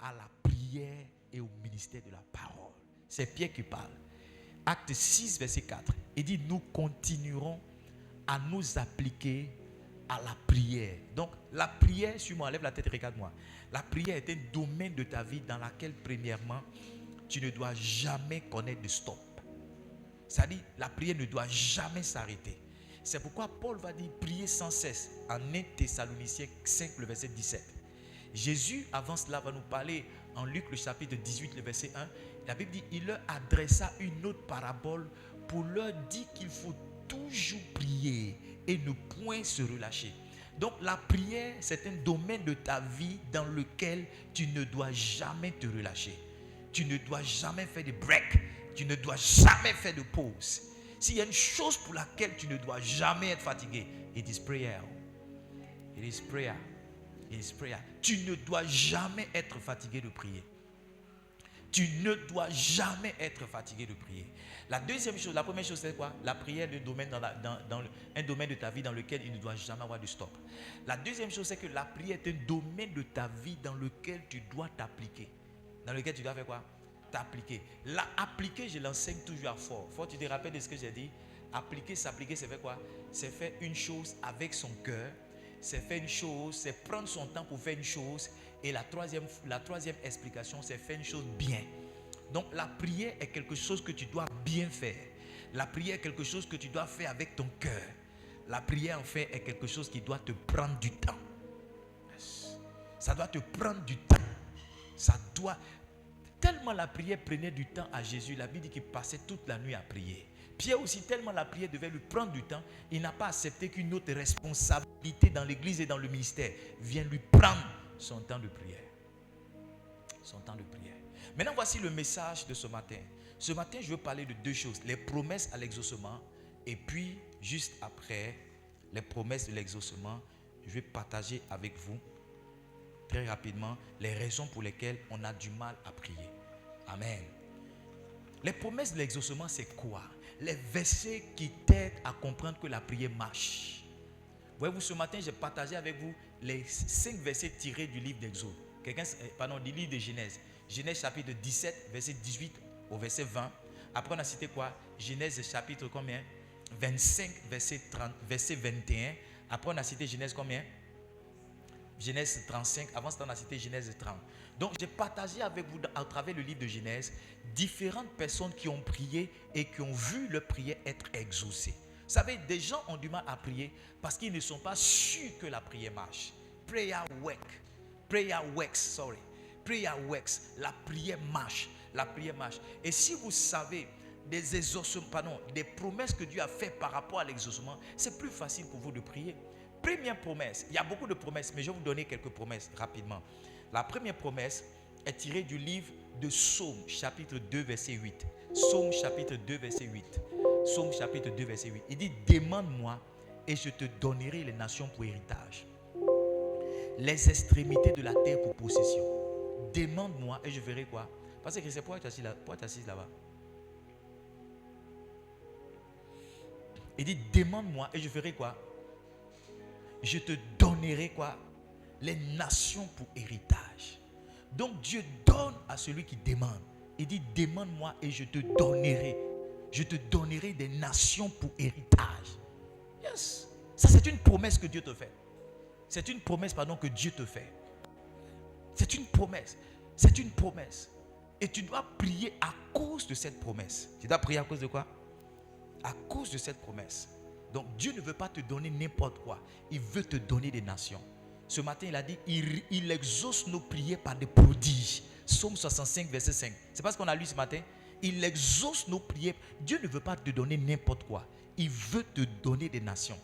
à la prière et au ministère de la parole. C'est Pierre qui parle. Acte 6, verset 4. Il dit, nous continuerons à nous appliquer à la prière. Donc, la prière, suis-moi, lève la tête et regarde-moi. La prière est un domaine de ta vie dans lequel, premièrement, tu ne dois jamais connaître de stop. C'est-à-dire, la prière ne doit jamais s'arrêter. C'est pourquoi Paul va dire, priez sans cesse, en 1 Thessaloniciens 5, le verset 17. Jésus, avant cela, va nous parler en Luc, le chapitre 18, le verset 1. La Bible dit, il leur adressa une autre parabole pour leur dire qu'il faut toujours prier et ne point se relâcher. Donc la prière, c'est un domaine de ta vie dans lequel tu ne dois jamais te relâcher. Tu ne dois jamais faire de break. Tu ne dois jamais faire de pause. S'il y a une chose pour laquelle tu ne dois jamais être fatigué, it is prayer. It is prayer. It is prayer. Tu ne dois jamais être fatigué de prier. Tu ne dois jamais être fatigué de prier. La deuxième chose, la première chose, c'est quoi? La prière est un domaine de ta vie dans lequel il ne doit jamais avoir de stop. La deuxième chose, c'est que la prière est un domaine de ta vie dans lequel tu dois t'appliquer. Dans lequel tu dois faire quoi? T'appliquer. La appliquer, je l'enseigne toujours à fort. Faut que tu te rappelles de ce que j'ai dit. Appliquer, s'appliquer, c'est faire quoi? C'est faire une chose avec son cœur. C'est faire une chose, c'est prendre son temps pour faire une chose. Et la troisième explication, c'est faire une chose bien. Donc la prière est quelque chose que tu dois bien faire. La prière est quelque chose que tu dois faire avec ton cœur. La prière en fait est quelque chose qui doit te prendre du temps. Ça doit te prendre du temps. Ça doit... Tellement la prière prenait du temps à Jésus, la Bible dit qu'il passait toute la nuit à prier. Pierre aussi, tellement la prière devait lui prendre du temps, il n'a pas accepté qu'une autre responsabilité dans l'église et dans le ministère vienne lui prendre son temps de prière. Son temps de prière. Maintenant, voici le message de ce matin. Ce matin, je veux parler de deux choses. Les promesses à l'exaucement et puis, juste après les promesses de l'exaucement, je vais partager avec vous très rapidement les raisons pour lesquelles on a du mal à prier. Amen. Les promesses de l'exaucement, c'est quoi? Les versets qui t'aident à comprendre que la prière marche. Voyez-vous, ce matin, j'ai partagé avec vous les 5 versets tirés du livre d'Exode. Du livre de Genèse. Genèse chapitre 17, verset 18 au verset 20. Après, on a cité quoi? Genèse chapitre combien? 25, verset 21. Après, on a cité Genèse combien? Genèse 35, avant ça on a cité Genèse 30. Donc j'ai partagé avec vous à travers le livre de Genèse différentes personnes qui ont prié et qui ont vu leur prière être exaucée. Vous savez, des gens ont du mal à prier parce qu'ils ne sont pas sûrs que la prière marche. Prayer works. La prière marche. La prière marche. Et si vous savez des exaucements, des promesses que Dieu a faites par rapport à l'exaucement, c'est plus facile pour vous de prier. Première promesse, il y a beaucoup de promesses, mais je vais vous donner quelques promesses rapidement. La première promesse est tirée du livre de Psaume, chapitre 2, verset 8. Psaume, chapitre 2, verset 8. Psaume, chapitre 2, verset 8. Il dit, demande-moi et je te donnerai les nations pour héritage, les extrémités de la terre pour possession. Demande-moi et je verrai quoi? Parce que c'est pourquoi tu es assis là-bas. Il dit, demande-moi et je verrai quoi? Je te donnerai quoi? Les nations pour héritage. Donc Dieu donne à celui qui demande. Il dit, demande-moi et je te donnerai. Je te donnerai des nations pour héritage. Yes. Ça c'est une promesse que Dieu te fait. C'est une promesse, que Dieu te fait. C'est une promesse. C'est une promesse. Et tu dois prier à cause de cette promesse. Tu dois prier à cause de quoi? À cause de cette promesse. Donc Dieu ne veut pas te donner n'importe quoi. Il veut te donner des nations. Ce matin, il a dit, il exauce nos prières par des prodiges. Psaume 65, verset 5. C'est pas ce qu'on a lu ce matin. Il exauce nos prières. Dieu ne veut pas te donner n'importe quoi. Il veut te donner des nations.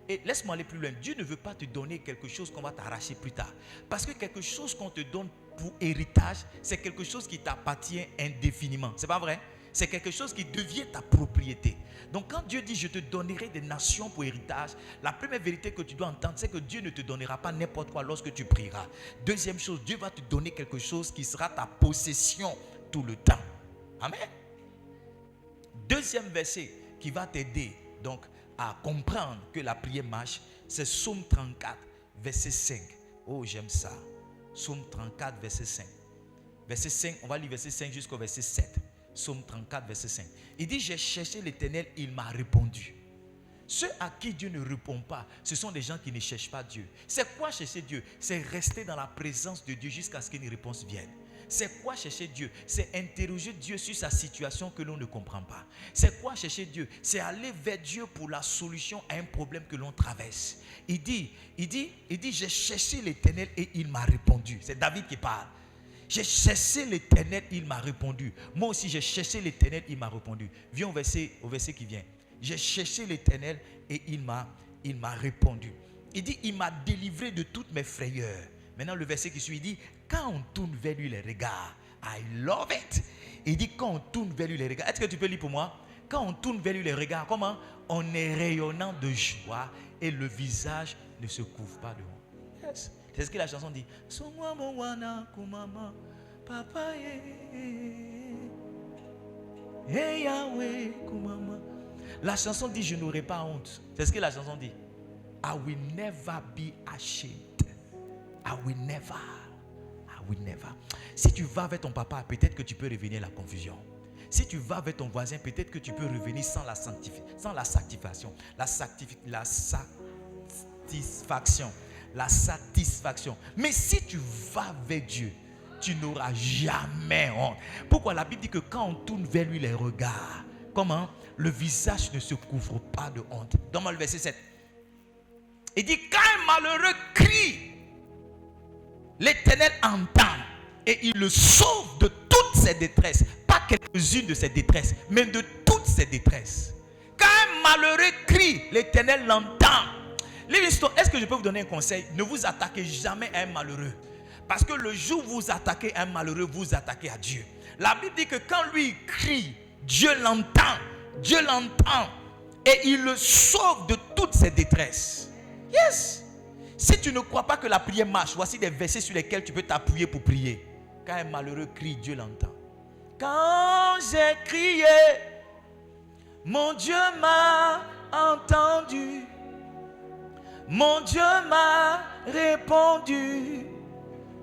Et laisse-moi aller plus loin. Dieu ne veut pas te donner quelque chose qu'on va t'arracher plus tard. Parce que quelque chose qu'on te donne pour héritage, c'est quelque chose qui t'appartient indéfiniment. C'est pas vrai? C'est quelque chose qui devient ta propriété. Donc quand Dieu dit je te donnerai des nations pour héritage, la première vérité que tu dois entendre, c'est que Dieu ne te donnera pas n'importe quoi lorsque tu prieras. Deuxième chose, Dieu va te donner quelque chose qui sera ta possession tout le temps. Amen. Deuxième verset qui va t'aider donc à comprendre que la prière marche, c'est Psaume 34, verset 5. Oh, j'aime ça. Psaume 34, verset 5. verset 5, on va lire verset 5 jusqu'au verset 7. Psaume 34, verset 5. Il dit, j'ai cherché l'Éternel, il m'a répondu. Ceux à qui Dieu ne répond pas, ce sont des gens qui ne cherchent pas Dieu. C'est quoi chercher Dieu? C'est rester dans la présence de Dieu jusqu'à ce qu'une réponse vienne. C'est quoi chercher Dieu? C'est interroger Dieu sur sa situation que l'on ne comprend pas. C'est quoi chercher Dieu? C'est aller vers Dieu pour la solution à un problème que l'on traverse. Il dit, j'ai cherché l'Éternel et il m'a répondu. C'est David qui parle. J'ai cherché l'Éternel, il m'a répondu. Moi aussi, j'ai cherché l'Éternel, il m'a répondu. Viens au verset qui vient. J'ai cherché l'Éternel et il m'a répondu. Il dit, il m'a délivré de toutes mes frayeurs. Maintenant, le verset qui suit, il dit, quand on tourne vers lui les regards, I love it. Il dit, quand on tourne vers lui les regards, est-ce que tu peux lire pour moi? Quand on tourne vers lui les regards, comment? On est rayonnant de joie et le visage ne se couvre pas de honte. Yes. C'est ce que la chanson dit. Papa Yahweh kumama. La chanson dit, je n'aurai pas honte. C'est ce que la chanson dit. I will never be ashamed. I will never. Si tu vas avec ton papa, peut-être que tu peux revenir à la confusion. Si tu vas avec ton voisin, peut-être que tu peux revenir sans la satisfaction. La satisfaction. Mais si tu vas avec Dieu, tu n'auras jamais honte. Pourquoi la Bible dit que quand on tourne vers lui les regards, comment? Le visage ne se couvre pas de honte. Donne-moi le verset 7. Il dit, quand un malheureux crie, l'Éternel entend et il le sauve de toutes ses détresses. Pas quelques-unes de ses détresses, mais de toutes ses détresses. Quand un malheureux crie, l'Éternel l'entend. Est-ce que je peux vous donner un conseil? Ne vous attaquez jamais à un malheureux. Parce que le jour où vous attaquez à un malheureux, vous attaquez à Dieu. La Bible dit que quand lui crie, Dieu l'entend. Dieu l'entend. Et il le sauve de toutes ses détresses. Yes. Si tu ne crois pas que la prière marche, voici des versets sur lesquels tu peux t'appuyer pour prier. Quand un malheureux crie, Dieu l'entend. Quand j'ai crié, mon Dieu m'a entendu. Mon Dieu m'a répondu.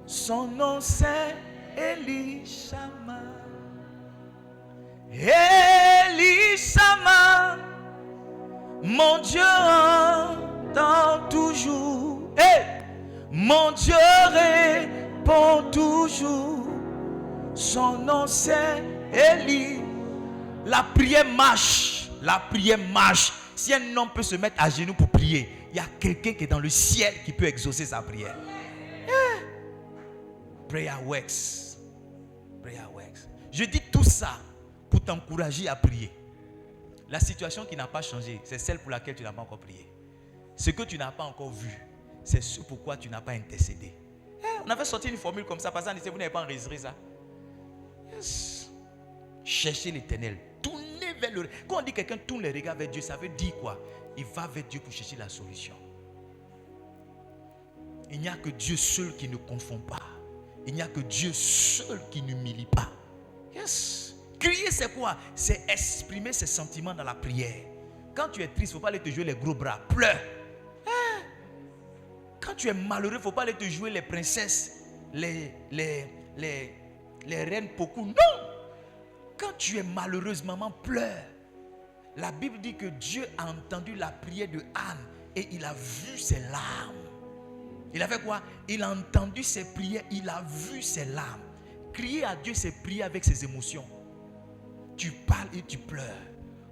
Son nom c'est Elishama. Elishama. Mon Dieu entend toujours. Hey! Mon Dieu répond toujours. Son nom c'est Élie. La prière marche. La prière marche. Si un homme peut se mettre à genoux pour prier, il y a quelqu'un qui est dans le ciel qui peut exaucer sa prière. Yeah. Prayer works. Prayer works. Je dis tout ça pour t'encourager à prier. La situation qui n'a pas changé, c'est celle pour laquelle tu n'as pas encore prié. Ce que tu n'as pas encore vu, c'est ce pourquoi tu n'as pas intercédé. On avait sorti une formule comme ça, parce que vous n'avez pas enregistré ça. Yes. Cherchez l'Éternel. Tournez vers le... Quand on dit quelqu'un tourne les regards vers Dieu, ça veut dire quoi? Il va vers Dieu pour chercher la solution. Il n'y a que Dieu seul qui ne confond pas. Il n'y a que Dieu seul qui n'humilie pas. Yes. Crier, c'est quoi? C'est exprimer ses sentiments dans la prière. Quand tu es triste, il ne faut pas aller te jouer les gros bras. Pleure. Quand tu es malheureux, il ne faut pas aller te jouer les princesses, les reines Pokou. Non. Quand tu es malheureuse, maman, pleure. La Bible dit que Dieu a entendu la prière de Anne et il a vu ses larmes. Il a fait quoi? Il a entendu ses prières, il a vu ses larmes. Crier à Dieu, c'est prier avec ses émotions. Tu parles et tu pleures.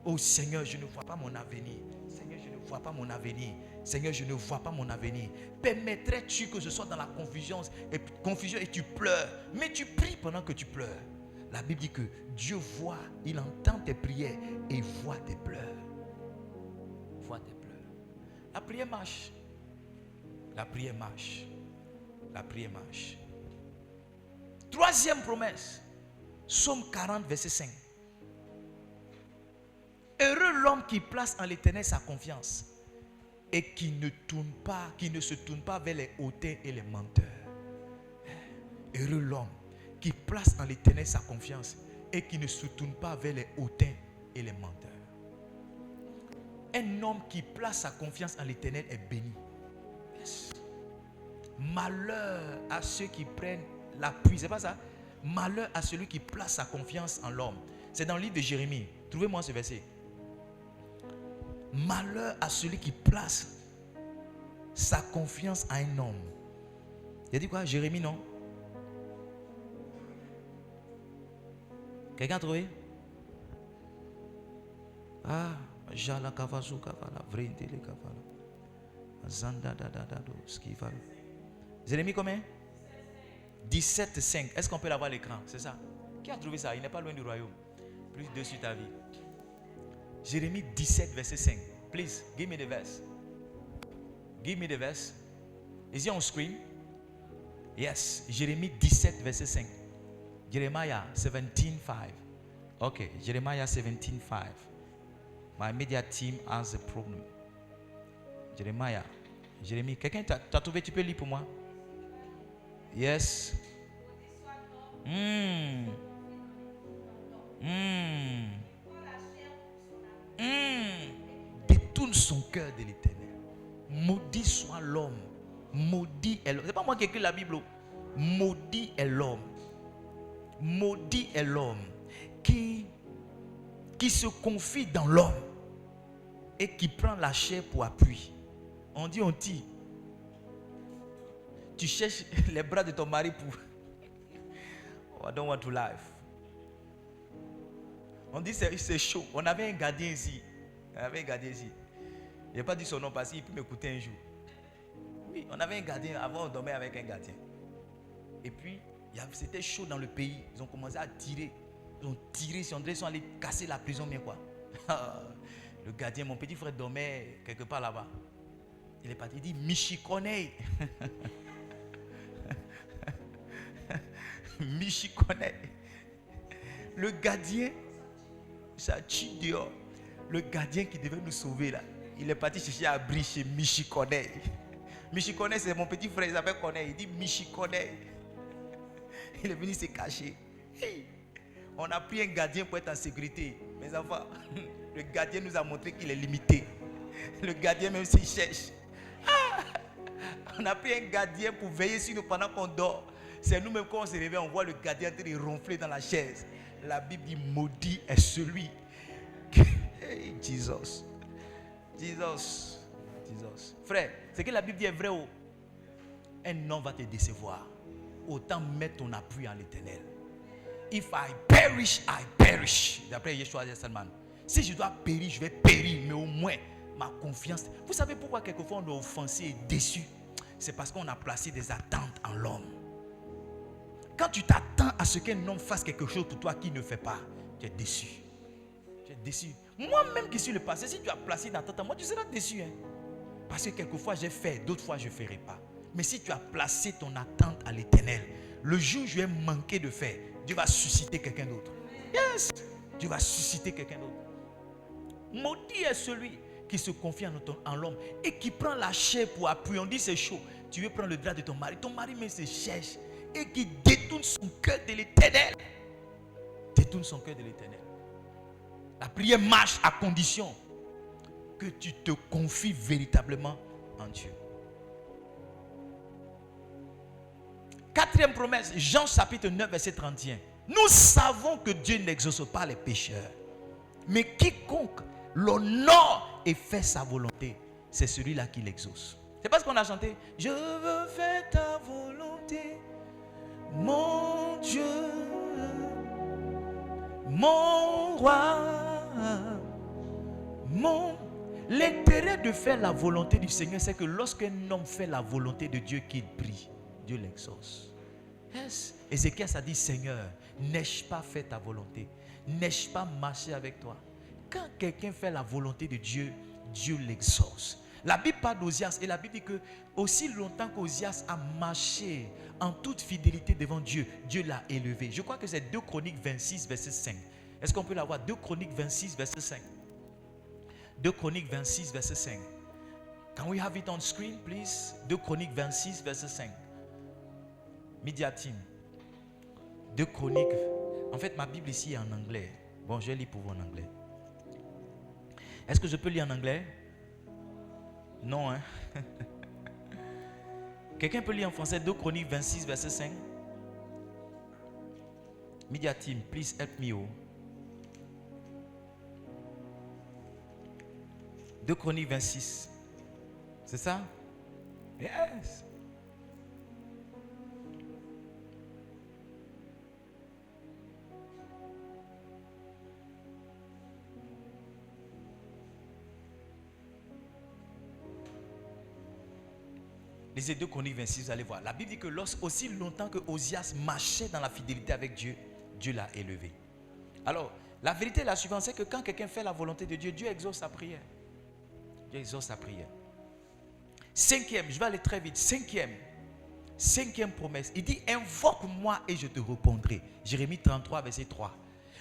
Oh Seigneur, je ne vois pas mon avenir. Seigneur, je ne vois pas mon avenir. Seigneur, je ne vois pas mon avenir. Permettrais-tu que je sois dans la confusion et tu pleures? Mais tu pries pendant que tu pleures. La Bible dit que Dieu voit, il entend tes prières et voit tes pleurs. Voit tes pleurs. La prière marche. La prière marche. La prière marche. Troisième promesse. Psaume 40, verset 5. Heureux l'homme qui place en l'Éternel sa confiance et qui ne se tourne pas vers les hautains et les menteurs. Heureux l'homme qui place en l'Éternel sa confiance et qui ne se tourne pas vers les hautains et les menteurs. Un homme qui place sa confiance en l'Éternel est béni. Yes. Malheur à ceux qui prennent l'appui. C'est pas ça? Malheur à celui qui place sa confiance en l'homme. C'est dans le livre de Jérémie. Trouvez-moi ce verset. Malheur à celui qui place sa confiance à un homme. Il a dit quoi? Jérémie, non? Quelqu'un a trouvé? Ah, Jala Kavazu Kavala, Vrindele Kavala, Zanda Dadado, Skival. Jérémie combien? 17,5. Est-ce qu'on peut l'avoir à l'écran? C'est ça? Qui a trouvé ça? Il n'est pas loin du royaume. Plus dessus ta vie. Jérémie 17, verset 5. Please, give me the verse. Give me the verse. Is it on screen? Yes. Jérémie 17, verset 5. Jeremiah 17, 5. Okay. Jeremiah 17, 5. My media team has a problem. Jeremiah. Jérémie. Quelqu'un t'a trouvé? Tu peux lire pour moi? Yes. Détourne son cœur de l'Éternel. Maudit soit l'homme. Maudit est l'homme. C'est pas moi qui écris la Bible. Maudit est l'homme. Maudit est l'homme qui se confie dans l'homme et qui prend la chair pour appui. On dit on tire. Tu cherches les bras de ton mari pour... Oh, I don't want to laugh. On dit c'est chaud. On avait un gardien ici. Je n'ai pas dit son nom parce qu'il peut m'écouter un jour. Oui, on avait un gardien. Avant, on dormait avec un gardien. Et puis, c'était chaud dans le pays. Ils ont commencé à tirer. Ils ont tiré sur André. Ils sont allés casser la prison, mais quoi. Le gardien, mon petit frère dormait quelque part là-bas. Il est parti. Il dit Michikone. Michikone. Le gardien, ça tue dehors. Le gardien qui devait nous sauver là, il est parti chercher à abri chez Michikone. Michikone, c'est mon petit frère, il s'appelle Kone. Il dit Michikone. Il est venu se cacher. Hey. On a pris un gardien pour être en sécurité. Mes enfants, le gardien nous a montré qu'il est limité. Le gardien même s'il cherche. On a pris un gardien pour veiller sur nous pendant qu'on dort. C'est nous-mêmes quand on se réveille, on voit le gardien en train de ronfler dans la chaise. La Bible dit maudit est celui qui... Hey, Jesus. Frère, ce que la Bible dit est vrai. Un homme va te décevoir. Autant mettre ton appui en l'Éternel. If I perish, I perish. D'après Yeshua Salman. Si je dois périr, je vais périr. Mais au moins, ma confiance. Vous savez pourquoi quelquefois on est offensé et déçu? C'est parce qu'on a placé des attentes en l'homme. Quand tu t'attends à ce qu'un homme fasse quelque chose pour toi qu'il ne fait pas, tu es déçu. Tu es déçu. Moi-même qui suis le passé, si tu as placé une attente en moi, tu seras déçu. Hein? Parce que quelquefois j'ai fait, d'autres fois je ne ferai pas. Mais si tu as placé ton attente à l'Éternel, le jour où je vais manquer de faire, Dieu va susciter quelqu'un d'autre. Yes! Dieu va susciter quelqu'un d'autre. Maudit est celui qui se confie en l'homme et qui prend la chair pour appui. On dit c'est chaud. Tu veux prendre le drap de ton mari même se cherche et qui détourne son cœur de l'Éternel. Détourne son cœur de l'Éternel. La prière marche à condition que tu te confies véritablement en Dieu. Quatrième promesse, Jean chapitre 9, verset 31. Nous savons que Dieu n'exauce pas les pécheurs, mais quiconque l'honore et fait sa volonté, c'est celui-là qui l'exauce. C'est pas ce qu'on a chanté. Je veux faire ta volonté, mon Dieu, mon roi, L'intérêt de faire la volonté du Seigneur, c'est que lorsqu'un homme fait la volonté de Dieu, qu'il prie, Dieu l'exauce. Yes. Ézéchiel a dit, Seigneur, n'ai-je pas fait ta volonté? N'ai-je pas marché avec toi? Quand quelqu'un fait la volonté de Dieu, Dieu l'exauce. La Bible parle d'Osias et la Bible dit que aussi longtemps qu'Osias a marché en toute fidélité devant Dieu, Dieu l'a élevé. Je crois que c'est 2 Chroniques 26, verset 5. Est-ce qu'on peut l'avoir? 2 Chroniques 26, verset 5. 2 Chroniques 26, verset 5. Can we have it on screen, please? 2 Chroniques 26, verset 5. Media team. 2 Chroniques. En fait, ma Bible ici est en anglais. Bon, je lis pour vous en anglais. Est-ce que je peux lire en anglais? Non, hein? Quelqu'un peut lire en français 2 Chroniques 26, verset 5? Media team, please help me. 2 Chroniques 26. C'est ça? Yes. Lisez 2 Chroniques 26, vous allez voir. La Bible dit que aussi longtemps que Osias marchait dans la fidélité avec Dieu, Dieu l'a élevé. Alors, la vérité est la suivante, c'est que quand quelqu'un fait la volonté de Dieu, Dieu exauce sa prière. Dieu exauce sa prière. Cinquième, je vais aller très vite. Cinquième promesse. Il dit, invoque-moi et je te répondrai. Jérémie 33, verset 3.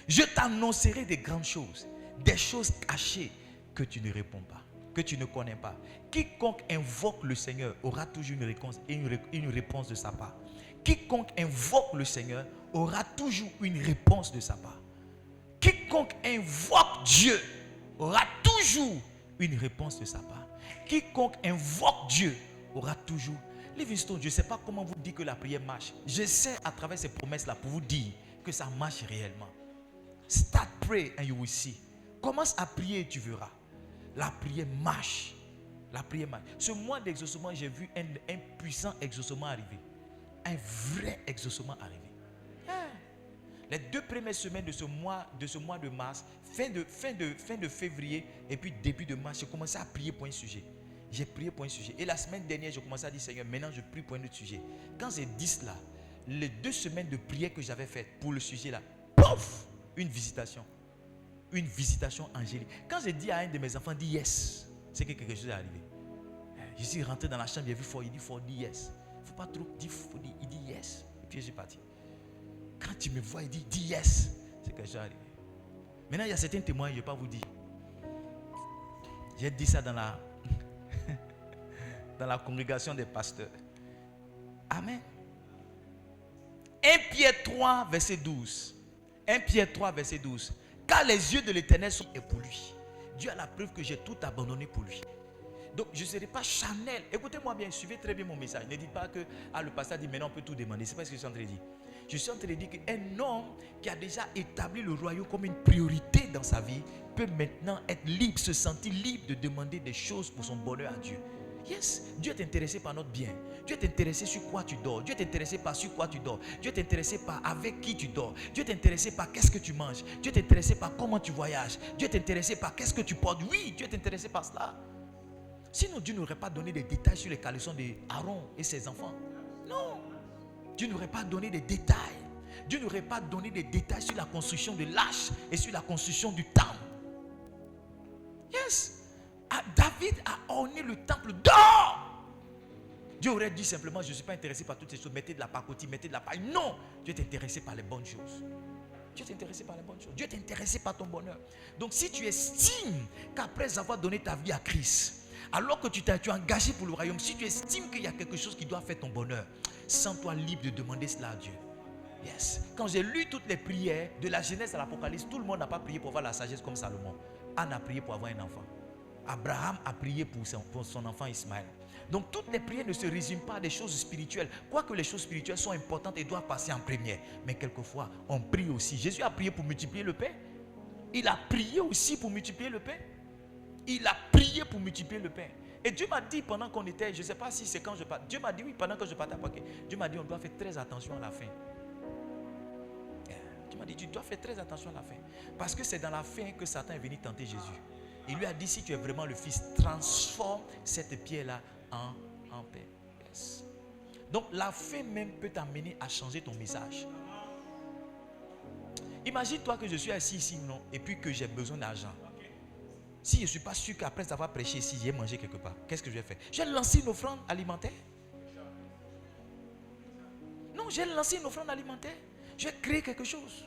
Je t'annoncerai des grandes choses, des choses cachées que tu ne réponds pas, que tu ne connais pas. Quiconque invoque le Seigneur aura toujours une réponse de sa part. Quiconque invoque le Seigneur aura toujours une réponse de sa part. Quiconque invoque Dieu aura toujours une réponse de sa part. Quiconque invoque Dieu aura toujours. Livingstone, je ne sais pas comment vous dire que la prière marche. J'essaie à travers ces promesses-là pour vous dire que ça marche réellement. Start pray and you will see. Commence à prier et tu verras. La prière marche. La prière marche. Ce mois d'exaucement, j'ai vu un puissant exaucement arriver. Un vrai exaucement arriver. Les 2 premières semaines de ce mois de mars, fin de février et puis début de mars, j'ai commencé à prier pour un sujet. J'ai prié pour un sujet. Et la semaine dernière, j'ai commencé à dire, Seigneur, maintenant je prie pour un autre sujet. Quand j'ai dit cela, les 2 semaines de prière que j'avais faites pour le sujet là, pouf, une visitation. Une visitation angélique. Quand j'ai dit à un de mes enfants, dis yes, c'est que quelque chose est arrivé. Je suis rentré dans la chambre, j'ai vu Fort, il dit Fort, dis yes. Il ne faut pas trop dire Fort, il dit yes. Et puis je suis parti. Quand tu me vois, il dit dis yes, c'est quelque chose est arrivé. Maintenant, il y a certains témoins, je ne vais pas vous dire. J'ai dit ça dans la congrégation des pasteurs. Amen. 1 Pierre 3, verset 12. 1 Pierre 3, verset 12. Car les yeux de l'Éternel sont pour lui. Dieu a la preuve que j'ai tout abandonné pour lui. Donc je ne serai pas charnel. Écoutez-moi bien, suivez très bien mon message. Ne dites pas que le pasteur dit maintenant on peut tout demander. Ce n'est pas ce que je suis en train de dire. Je suis en train de dire qu'un homme qui a déjà établi le royaume comme une priorité dans sa vie peut maintenant être libre, se sentir libre de demander des choses pour son bonheur à Dieu. Yes, Dieu est intéressé par notre bien. Dieu est intéressé sur quoi tu dors. Dieu est intéressé par sur quoi tu dors. Dieu est intéressé par avec qui tu dors. Dieu est intéressé par qu'est-ce que tu manges. Dieu est intéressé par comment tu voyages. Dieu est intéressé par qu'est-ce que tu portes. Oui, Dieu est intéressé par cela. Sinon, Dieu n'aurait pas donné des détails sur les caleçons d'Aaron et ses enfants. Non. Dieu n'aurait pas donné des détails. Dieu n'aurait pas donné des détails sur la construction de l'arche et sur la construction du temple. Yes. David a orné le temple d'or. Dieu aurait dit simplement, je ne suis pas intéressé par toutes ces choses. Mettez de la pacotille, mettez de la paille. Non, Dieu est intéressé par les bonnes choses. Dieu est intéressé par les bonnes choses. Dieu est intéressé par ton bonheur. Donc si tu estimes qu'après avoir donné ta vie à Christ, alors que tu es engagé pour le royaume, si tu estimes qu'il y a quelque chose qui doit faire ton bonheur, sens-toi libre de demander cela à Dieu. Yes. Quand j'ai lu toutes les prières de la Genèse à l'Apocalypse, tout le monde n'a pas prié pour avoir la sagesse comme Salomon. Anne a prié pour avoir un enfant. Abraham a prié pour son enfant Ismaël. Donc toutes les prières ne se résument pas à des choses spirituelles. Quoique les choses spirituelles sont importantes et doivent passer en première. Mais quelquefois, on prie aussi. Jésus a prié pour multiplier le pain. Il a prié aussi pour multiplier le pain. Il a prié pour multiplier le pain. Et Dieu m'a dit pendant qu'on était, je ne sais pas si c'est quand je partais. Dieu m'a dit oui, pendant que je partais à Paquet. Dieu m'a dit on doit faire très attention à la fin. Dieu m'a dit tu dois faire très attention à la fin. Parce que c'est dans la fin que Satan est venu tenter Jésus. Il lui a dit si tu es vraiment le fils, transforme cette pierre-là en pain. Yes. Donc la fin même peut t'amener à changer ton message. Imagine-toi que je suis assis ici, non, et puis que j'ai besoin d'argent. Si je ne suis pas sûr qu'après avoir prêché ici, j'ai mangé quelque part, qu'est-ce que je vais faire? Je vais lancer une offrande alimentaire? Non, je vais lancer une offrande alimentaire. Je vais créer quelque chose.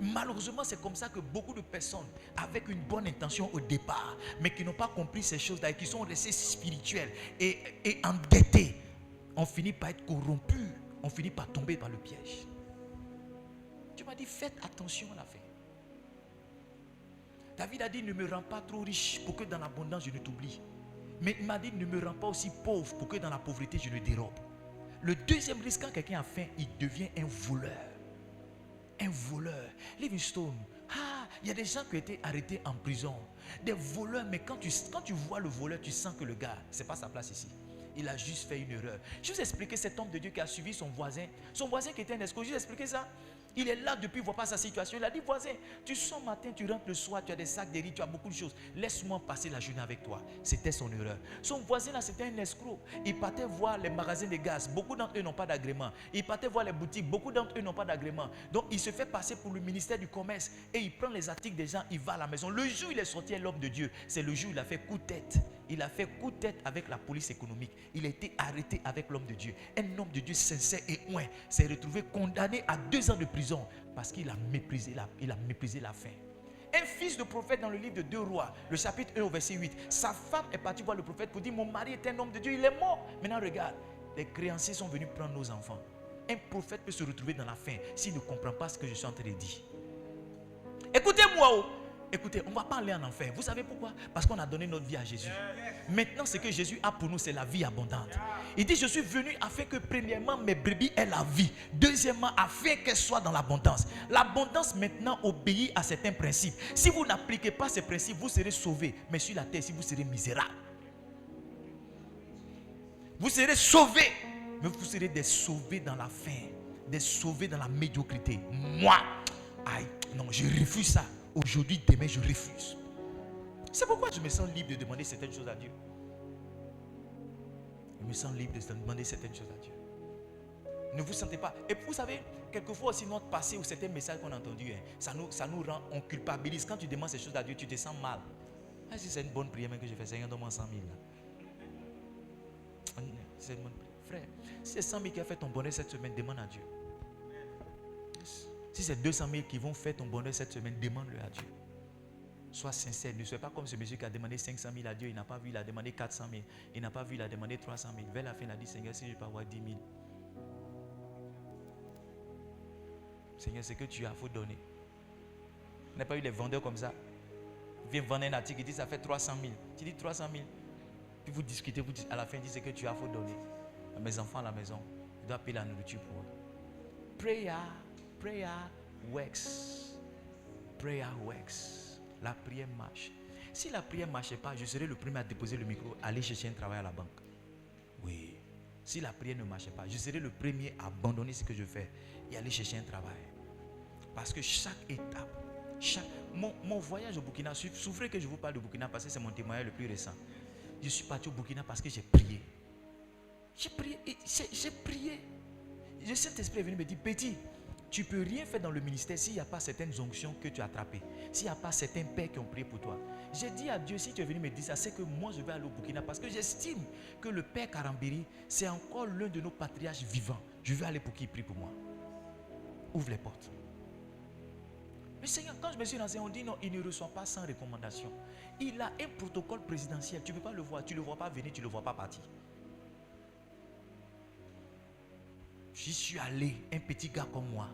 Malheureusement, c'est comme ça que beaucoup de personnes, avec une bonne intention au départ, mais qui n'ont pas compris ces choses-là et qui sont restées spirituelles et endettées, on finit par être corrompus, on finit par tomber dans le piège. Tu m'as dit, faites attention à la fin. David a dit, ne me rends pas trop riche pour que dans l'abondance je ne t'oublie. Mais il m'a dit, ne me rends pas aussi pauvre pour que dans la pauvreté je ne dérobe. Le deuxième risque, quand quelqu'un a faim, il devient un voleur. un voleur. Livingstone, il y a des gens qui ont été arrêtés en prison. Des voleurs, mais quand tu vois le voleur, tu sens que le gars, c'est pas sa place ici. Il a juste fait une erreur. Je vous ai expliqué cet homme de Dieu qui a suivi son voisin qui était un escroc. Je vous ai expliqué ça. Il est là depuis, il ne voit pas sa situation. Il a dit, voisin, tu sors matin, tu rentres le soir, tu as des sacs de riz, tu as beaucoup de choses. Laisse-moi passer la journée avec toi. C'était son erreur. Son voisin là, c'était un escroc. Il partait voir les magasins de gaz. Beaucoup d'entre eux n'ont pas d'agrément. Il partait voir les boutiques. Beaucoup d'entre eux n'ont pas d'agrément. Donc, il se fait passer pour le ministère du commerce et il prend les articles des gens, il va à la maison. Le jour où il est sorti, l'homme de Dieu, c'est le jour où il a fait coup de tête. Il a fait coup de tête avec la police économique. Il a été arrêté avec l'homme de Dieu. Un homme de Dieu sincère et oint s'est retrouvé condamné à 2 ans de prison parce qu'il a méprisé la fin. Un fils de prophète dans le livre de 2 Rois, le chapitre 1 au verset 8. Sa femme est partie voir le prophète pour dire, mon mari est un homme de Dieu, il est mort. Maintenant regarde, les créanciers sont venus prendre nos enfants. Un prophète peut se retrouver dans la faim s'il ne comprend pas ce que je suis en train de dire. Écoutez-moi. Écoutez, on ne va pas aller en enfer. Vous savez pourquoi? Parce qu'on a donné notre vie à Jésus. Maintenant, ce que Jésus a pour nous, c'est la vie abondante. Il dit, je suis venu afin que premièrement, mes brebis aient la vie. Deuxièmement, afin qu'elles soient dans l'abondance. L'abondance maintenant obéit à certains principes. Si vous n'appliquez pas ces principes, vous serez sauvés. Mais sur la terre, si vous serez misérable. Vous serez sauvés. Mais vous serez des sauvés dans la faim. Des sauvés dans la médiocrité. Moi, non, je refuse ça. Aujourd'hui, demain, je refuse. C'est pourquoi je me sens libre de demander certaines choses à Dieu. Je me sens libre de demander certaines choses à Dieu. Ne vous sentez pas. Et vous savez, quelquefois aussi notre passé ou certains messages qu'on a entendus, ça nous rend, on culpabilise. Quand tu demandes ces choses à Dieu, tu te sens mal. Si c'est une bonne prière même que je fais, Seigneur, donne-moi 100 000. C'est une bonne prière. Frère, si c'est 100 000 qui a fait ton bonheur cette semaine, demande à Dieu. Si c'est 200 000 qui vont faire ton bonheur cette semaine, demande-le à Dieu. Sois sincère. Ne sois pas comme ce monsieur qui a demandé 500 000 à Dieu. Il n'a pas vu, il a demandé 400 000. Il n'a pas vu, il a demandé 300 000. Vers la fin, il a dit, Seigneur, si je peux avoir 10 000. Seigneur, ce que tu as, il faut donner. Il n'a pas eu les vendeurs comme ça. Il vient vendre un article, il dit, ça fait 300 000. Tu dis 300 000. Puis vous discutez, à la fin, il dit, ce que tu as, il faut donner. À mes enfants à la maison, je dois payer la nourriture pour eux. Prayer works. Prayer works. La prière marche. Si la prière ne marchait pas, je serais le premier à déposer le micro, aller chercher un travail à la banque. Oui. Si la prière ne marchait pas, je serais le premier à abandonner ce que je fais et aller chercher un travail. Parce que chaque étape, mon voyage au Burkina, souffrez que je vous parle de Burkina parce que c'est mon témoignage le plus récent. Je suis parti au Burkina parce que j'ai prié. J'ai prié. Le Saint-Esprit est venu me dire, petit, tu ne peux rien faire dans le ministère s'il n'y a pas certaines onctions que tu as attrapées. S'il n'y a pas certains pères qui ont prié pour toi. J'ai dit à Dieu, si tu es venu me dire ça, c'est que moi je vais aller au Burkina parce que j'estime que le père Karambiri, c'est encore l'un de nos patriarches vivants. Je veux aller pour qu'il prie pour moi. Ouvre les portes. Mais Seigneur, quand je me suis lancé, on dit non, il ne reçoit pas sans recommandation. Il a un protocole présidentiel. Tu ne peux pas le voir. Tu ne le vois pas venir, tu ne le vois pas partir. J'y suis allé, un petit gars comme moi,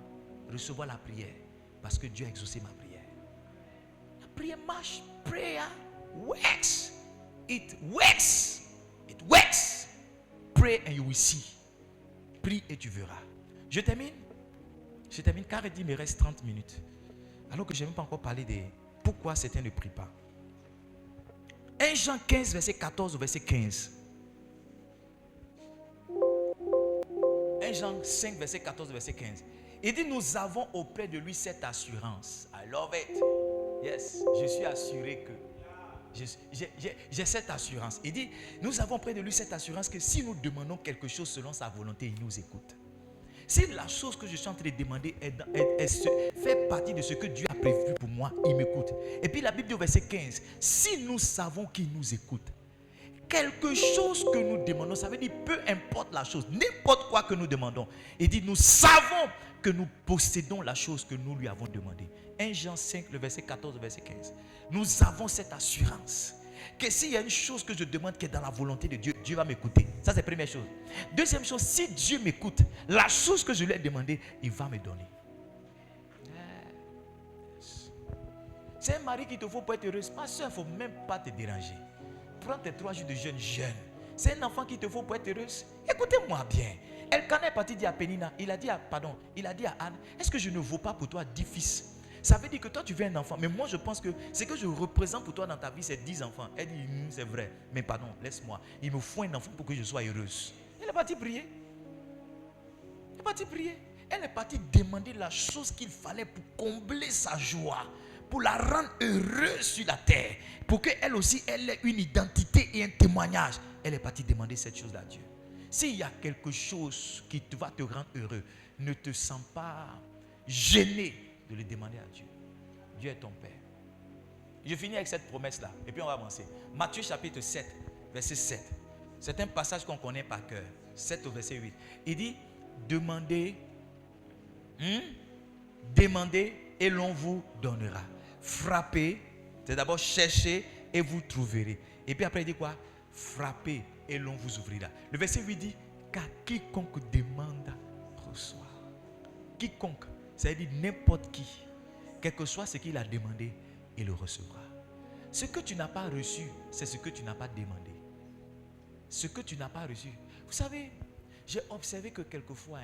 recevoir la prière parce que Dieu a exaucé ma prière. La prière marche. Prayer works. It works. It works. Pray and you will see. Prie et tu verras. Je termine car il me reste 30 minutes. Alors que je n'ai même pas encore parlé de pourquoi certains ne prient pas. 1 Jean 15, verset 14 au verset 15. 1 Jean 5, verset 14, verset 15. Il dit, nous avons auprès de lui cette assurance. I love it. Yes, je suis assuré que. J'ai cette assurance. Il dit, nous avons auprès de lui cette assurance que si nous demandons quelque chose selon sa volonté, il nous écoute. Si la chose que je suis en train de demander fait partie de ce que Dieu a prévu pour moi, il m'écoute. Et puis la Bible dit au verset 15, si nous savons qu'il nous écoute, quelque chose que nous demandons, ça veut dire peu importe la chose, n'importe quoi que nous demandons. Il dit, nous savons que nous possédons la chose que nous lui avons demandé. 1 Jean 5, le verset 14, le verset 15. Nous avons cette assurance que s'il y a une chose que je demande qui est dans la volonté de Dieu, Dieu va m'écouter. Ça, c'est la première chose. Deuxième chose, si Dieu m'écoute, la chose que je lui ai demandé, il va me donner. C'est un mari qu'il te faut pour être heureuse. Ma soeur, il ne faut même pas te déranger. Prends tes 3 jours de jeûne. C'est un enfant qu'il te faut pour être heureuse. Écoutez-moi bien. Elkanah est parti dire à Pénina, il a dit à Anne, est-ce que je ne vaux pas pour toi 10 fils? Ça veut dire que toi tu veux un enfant, mais moi je pense que ce que je représente pour toi dans ta vie c'est 10 enfants. Elle dit, c'est vrai, mais pardon, laisse-moi. Il me faut un enfant pour que je sois heureuse. Elle est partie prier. Elle est partie demander la chose qu'il fallait pour combler sa joie, pour la rendre heureuse sur la terre, pour qu'elle aussi elle ait une identité et un témoignage. Elle est partie demander cette chose-là à Dieu. S'il y a quelque chose qui va te rendre heureux, ne te sens pas gêné de le demander à Dieu. Dieu est ton Père. Je finis avec cette promesse-là et puis on va avancer. Matthieu chapitre 7, verset 7. C'est un passage qu'on connaît par cœur. 7 au verset 8. Il dit, demandez et l'on vous donnera. Frappez, c'est d'abord chercher et vous trouverez. Et puis après il dit quoi? Frappez et l'on vous ouvrira. Le verset 8 dit, car quiconque demande reçoit. Quiconque, c'est-à-dire n'importe qui, quel que soit ce qu'il a demandé, il le recevra. Ce que tu n'as pas reçu, c'est ce que tu n'as pas demandé. Ce que tu n'as pas reçu. Vous savez, j'ai observé que quelquefois,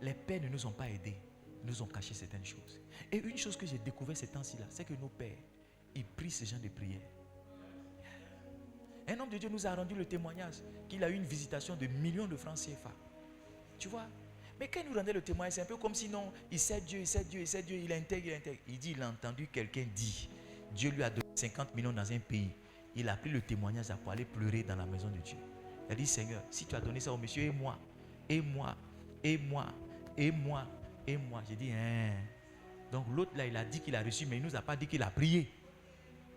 les pères ne nous ont pas aidés, nous ont caché certaines choses. Et une chose que j'ai découvert ces temps-ci-là, c'est que nos pères, ils prient ce genre de prière. Un homme de Dieu nous a rendu le témoignage qu'il a eu une visitation de millions de francs CFA. Tu vois? Mais quand il nous rendait le témoignage, c'est un peu comme si non, il sait Dieu, il intègre. Il dit, il a entendu quelqu'un dire, Dieu lui a donné 50 millions dans un pays. Il a pris le témoignage pour aller pleurer dans la maison de Dieu. Il a dit, Seigneur, si tu as donné ça au monsieur, et moi. J'ai dit, Donc l'autre là, il a dit qu'il a reçu, mais il ne nous a pas dit qu'il a prié.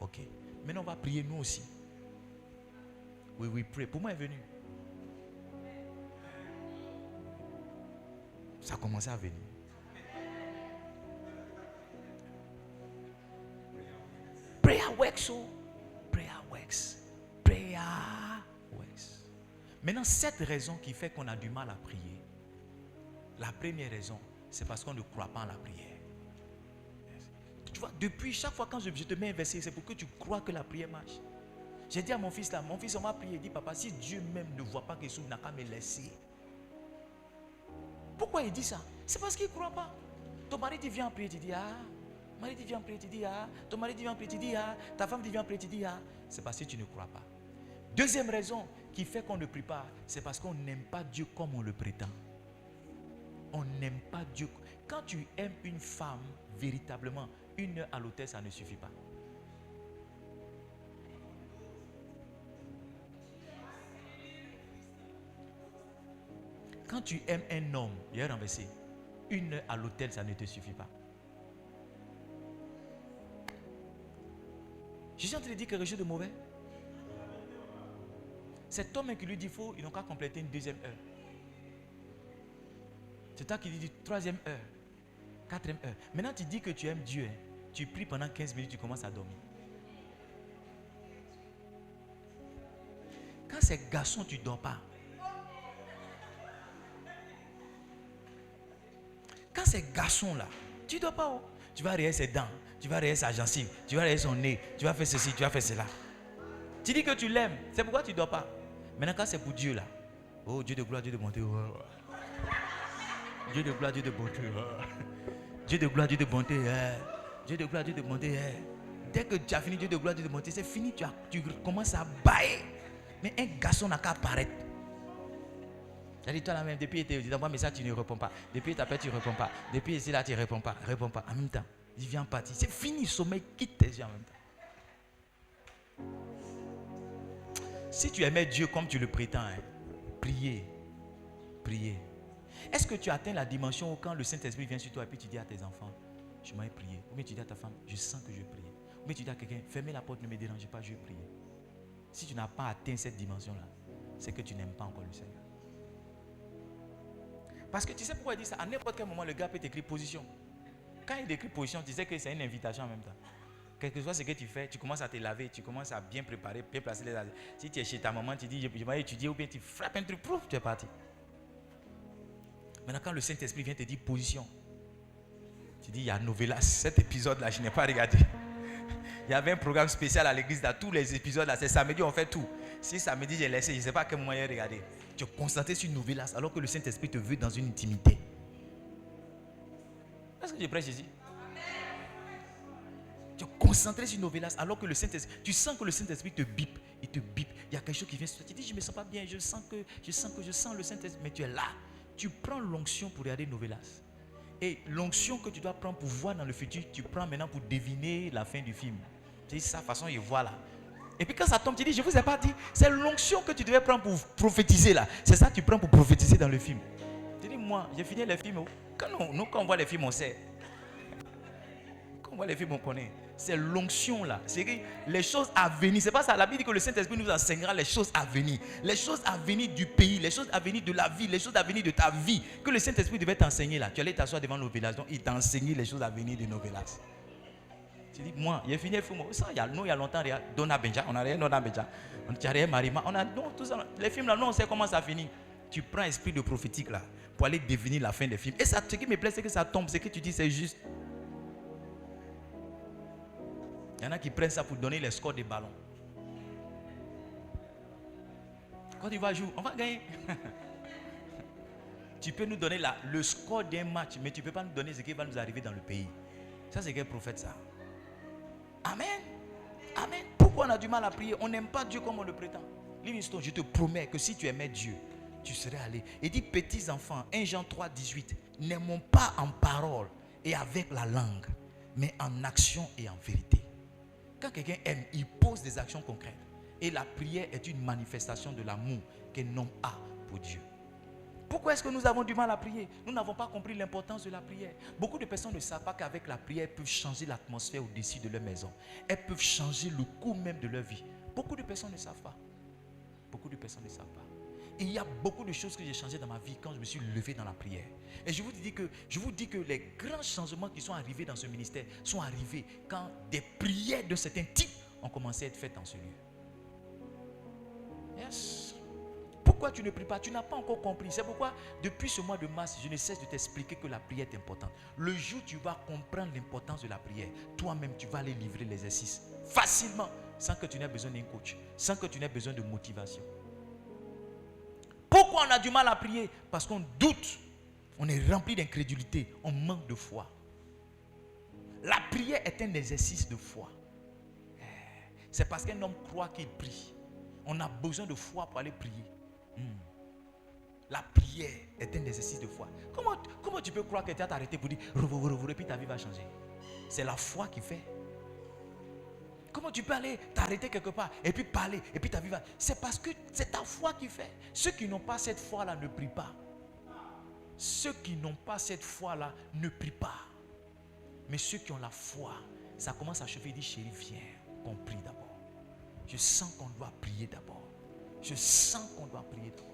Ok. Maintenant, on va prier nous aussi. Oui, pray. Pour moi, est venu. Ça a commencé à venir. Prayer works. Prayer works. Maintenant, cette raison qui fait qu'on a du mal à prier, la première raison, c'est parce qu'on ne croit pas en la prière. Tu vois, depuis chaque fois quand je te mets un verset, c'est pour que tu crois que la prière marche. J'ai dit à mon fils là, on m'a prié, il dit, papa, si Dieu même ne voit pas que Jésus n'a qu'à me laisser. Pourquoi il dit ça? C'est parce qu'il ne croit pas. Ton mari dit, viens prier, tu dis, Mari dit, viens prier, tu dis, Ton mari dit, viens prier, tu dis, Ta femme dit, viens prier, tu dis, C'est parce que tu ne crois pas. Deuxième raison qui fait qu'on ne prie pas, c'est parce qu'on n'aime pas Dieu comme on le prétend. On n'aime pas Dieu. Quand tu aimes une femme, véritablement, 1 heure à l'hôtel, ça ne suffit pas. Quand tu aimes un homme, il est renversé, 1 heure à l'hôtel, ça ne te suffit pas. Je suis en train de dire quelque chose de mauvais. Cet homme qui lui dit faux, ils n'ont qu'à compléter une 2e heure. C'est toi qui lui dis 3e heure, 4e heure. Maintenant, tu dis que tu aimes Dieu. Tu pries pendant 15 minutes, tu commences à dormir. Quand c'est garçon, tu ne dors pas. Quand c'est garçon là, tu ne dors pas. Oh. Tu vas rayer ses dents, tu vas rayer sa gencive, tu vas rayer son nez, tu vas faire ceci, tu vas faire cela. Tu dis que tu l'aimes, c'est pourquoi tu ne dors pas. Maintenant quand c'est pour Dieu là, oh Dieu de gloire, Dieu de bonté, Dieu de gloire, Dieu de bonté, Dieu de gloire, Dieu de bonté, Dieu de gloire, Dieu de bonté. Dès que tu as fini Dieu de gloire, Dieu de bonté, c'est fini, tu commences à bailler. Mais un garçon n'a qu'à apparaître. C'est-à-dire toi là même, depuis tu t'envoies un message, tu ne réponds pas. Depuis tu t'appelles, tu ne réponds pas. Depuis ici là, tu ne réponds pas. En même temps, il vient partir. C'est fini, le sommeil quitte tes yeux en même temps. Si tu aimais Dieu comme tu le prétends, priez. Est-ce que tu atteins la dimension où quand le Saint-Esprit vient sur toi et puis tu dis à tes enfants, je m'en vais prier. Ou bien tu dis à ta femme, je sens que je vais prier. Ou bien tu dis à quelqu'un, fermez la porte, ne me dérangez pas, je vais prier. Si tu n'as pas atteint cette dimension-là, c'est que tu n'aimes pas encore le Seigneur. Parce que tu sais pourquoi il dit ça? À n'importe quel moment, le gars peut t'écrire position. Quand il écrit position, tu sais que c'est une invitation en même temps. Quel que soit ce que tu fais, tu commences à te laver, tu commences à bien préparer, bien placer les assiettes. Si tu es chez ta maman, tu dis, je vais étudier, ou bien tu frappes un truc, pouf, tu es parti. Maintenant, quand le Saint-Esprit vient te dire position, tu dis, il y a Novelas, cet épisode-là, je n'ai pas regardé. Il y avait un programme spécial à l'église, dans tous les épisodes, là, c'est samedi, on fait tout. Si samedi, j'ai laissé, je ne sais pas à quel moment j'ai regardé. Tu es concentré sur une novelas alors que le Saint-Esprit te veut dans une intimité. Est-ce que je prêche ici? Tu es concentré sur une novelas alors que le Saint-Esprit, tu sens que le Saint-Esprit te bip, il te bip. Il y a quelque chose qui vient sur toi. Tu dis, je ne me sens pas bien, je sens le Saint-Esprit. Mais tu es là. Tu prends l'onction pour regarder novelas. Et l'onction que tu dois prendre pour voir dans le futur, tu prends maintenant pour deviner la fin du film. Tu dis, sa façon, il voit là. Et puis quand ça tombe, tu dis, je ne vous ai pas dit, c'est l'onction que tu devais prendre pour prophétiser là. C'est ça que tu prends pour prophétiser dans le film. Tu dis, moi, j'ai fini les films. Quand on voit les films, on sait. Quand on voit les films, on connaît. C'est l'onction là. C'est que les choses à venir. C'est pas ça. La Bible dit que le Saint-Esprit nous enseignera les choses à venir. Les choses à venir du pays, les choses à venir de la vie, les choses à venir de ta vie. Que le Saint-Esprit devait t'enseigner là. Tu allais t'asseoir devant nos villages. Donc il t'a enseigné les choses à venir de nos villages. Tu dis, moi, j'ai fini le film. Ça, il y a longtemps, Donna Benja, on a rien Donna Benja. On a rien Marima. On a non, tout ça. Les films là, non, on sait comment ça finit. Tu prends esprit de prophétique là pour aller deviner la fin des films. Et ça, ce qui me plaît, c'est que ça tombe. C'est que tu dis, c'est juste. Il y en a qui prennent ça pour donner les scores des ballons. Quand tu vas jouer, on va gagner. Tu peux nous donner le score d'un match, mais tu ne peux pas nous donner ce qui va nous arriver dans le pays. Ça, c'est quel prophète ça? Amen. Amen. Pourquoi on a du mal à prier? On n'aime pas Dieu comme on le prétend. Livingstone, je te promets que si tu aimais Dieu, tu serais allé. Et dit, petits enfants, 1 Jean 3, 18, n'aimons pas en parole et avec la langue, mais en action et en vérité. Quand quelqu'un aime, il pose des actions concrètes. Et la prière est une manifestation de l'amour qu'un homme a pour Dieu. Pourquoi est-ce que nous avons du mal à prier? Nous n'avons pas compris l'importance de la prière. Beaucoup de personnes ne savent pas qu'avec la prière, elles peuvent changer l'atmosphère au-dessus de leur maison. Elles peuvent changer le cours même de leur vie. Beaucoup de personnes ne savent pas. Beaucoup de personnes ne savent pas. Et il y a beaucoup de choses que j'ai changées dans ma vie quand je me suis levé dans la prière. Et je vous dis que les grands changements qui sont arrivés dans ce ministère sont arrivés quand des prières de certains types ont commencé à être faites dans ce lieu. Yes. Pourquoi tu ne pries pas? Tu n'as pas encore compris. C'est pourquoi depuis ce mois de mars, je ne cesse de t'expliquer que la prière est importante. Le jour où tu vas comprendre l'importance de la prière, toi-même tu vas aller livrer l'exercice facilement, sans que tu n'aies besoin d'un coach, sans que tu n'aies besoin de motivation. Pourquoi on a du mal à prier? Parce qu'on doute, on est rempli d'incrédulité, on manque de foi. La prière est un exercice de foi. C'est parce qu'un homme croit qu'il prie. On a besoin de foi pour aller prier. La prière est un exercice de foi. Comment tu peux croire que tu as arrêté pour dire et puis ta vie va changer? C'est la foi qui fait. Comment tu peux aller t'arrêter quelque part et puis parler et puis ta vie va... C'est parce que c'est ta foi qui fait. Ceux qui n'ont pas cette foi-là ne prient pas. Ceux qui n'ont pas cette foi-là ne prient pas. Mais ceux qui ont la foi, ça commence à chauffer. Il dit, chérie, viens, qu'on prie d'abord. Je sens qu'on doit prier d'abord. Je sens qu'on doit prier d'abord.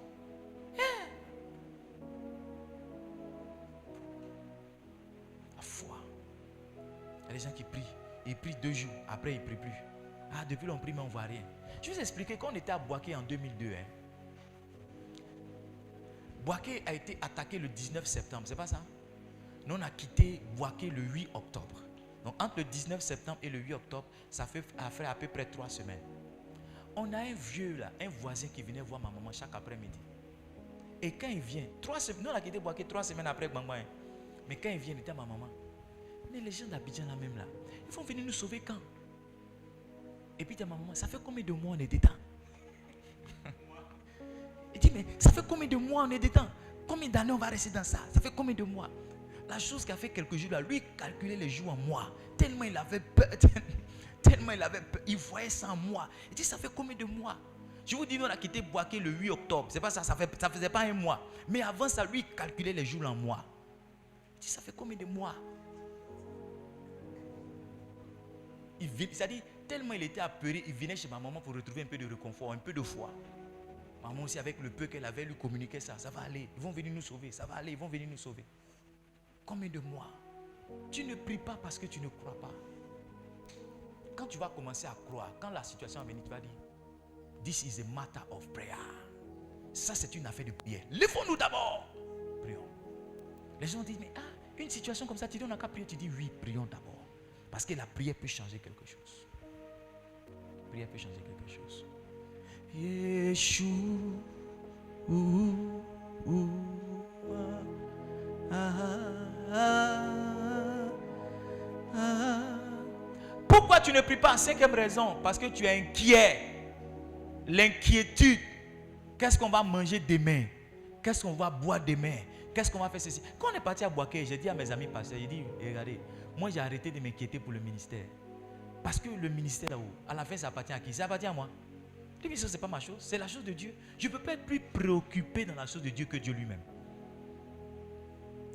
La foi. Il y a des gens qui prient. Ils prient 2 jours. Après, ils ne prient plus. Ah, depuis l'on prie, mais on ne voit rien. Je vais vous expliquer. Quand on était à Boaké en 2002, Boaké a été attaqué le 19 septembre. C'est pas ça? Nous, on a quitté Boaké le 8 octobre. Donc, entre le 19 septembre et le 8 octobre, ça fait à peu près 3 semaines. On a un vieux là, un voisin qui venait voir ma maman chaque après-midi. Et quand il vient, 3 semaines, nous on a quitté Boaké 3 semaines après Gbangba. Mais quand il vient, il était à ma maman. Mais les gens d'Abidjan là même là, ils vont venir nous sauver quand? Et puis il dit à ma maman, ça fait combien de mois on est dedans? Il dit, mais ça fait combien de mois on est dedans? Combien d'années on va rester dans ça? Ça fait combien de mois? La chose qui a fait quelques jours là, lui calculait les jours en mois. Tellement il avait peur. Tellement il avait peur. Il voyait ça en mois. Il dit, ça fait combien de mois? Je vous dis, nous on a quitté Boaké le 8 octobre. C'est pas ça, ça faisait pas un mois. Mais avant ça, lui il calculait les jours en mois. Il dit, ça fait combien de mois? C'est-à-dire, tellement il était apeuré, il venait chez ma maman pour retrouver un peu de réconfort, un peu de foi. Maman aussi, avec le peu qu'elle avait, lui communiquait ça. Ça va aller, ils vont venir nous sauver. Ça va aller, ils vont venir nous sauver. Combien de mois? Tu ne pries pas parce que tu ne crois pas. Quand tu vas commencer à croire, quand la situation va venir, tu vas dire, this is a matter of prayer. Ça, c'est une affaire de prière. Lèvons-nous d'abord. Prions. Les gens disent, mais une situation comme ça, tu dis, on n'a qu'à prier. Tu dis, oui, prions d'abord. Parce que la prière peut changer quelque chose. La prière peut changer quelque chose. Yeshua, Pourquoi tu ne pries pas? Cinquième raison, parce que tu es inquiet. L'inquiétude. Qu'est-ce qu'on va manger demain? Qu'est-ce qu'on va boire demain? Qu'est-ce qu'on va faire ceci? Quand on est parti à Boaké, j'ai dit à mes amis pasteurs, j'ai dit, regardez, moi j'ai arrêté de m'inquiéter pour le ministère. Parce que le ministère là-haut, à la fin ça appartient à qui? Ça appartient à moi. L'émission c'est pas ma chose, c'est la chose de Dieu. Je ne peux pas être plus préoccupé dans la chose de Dieu que Dieu lui-même.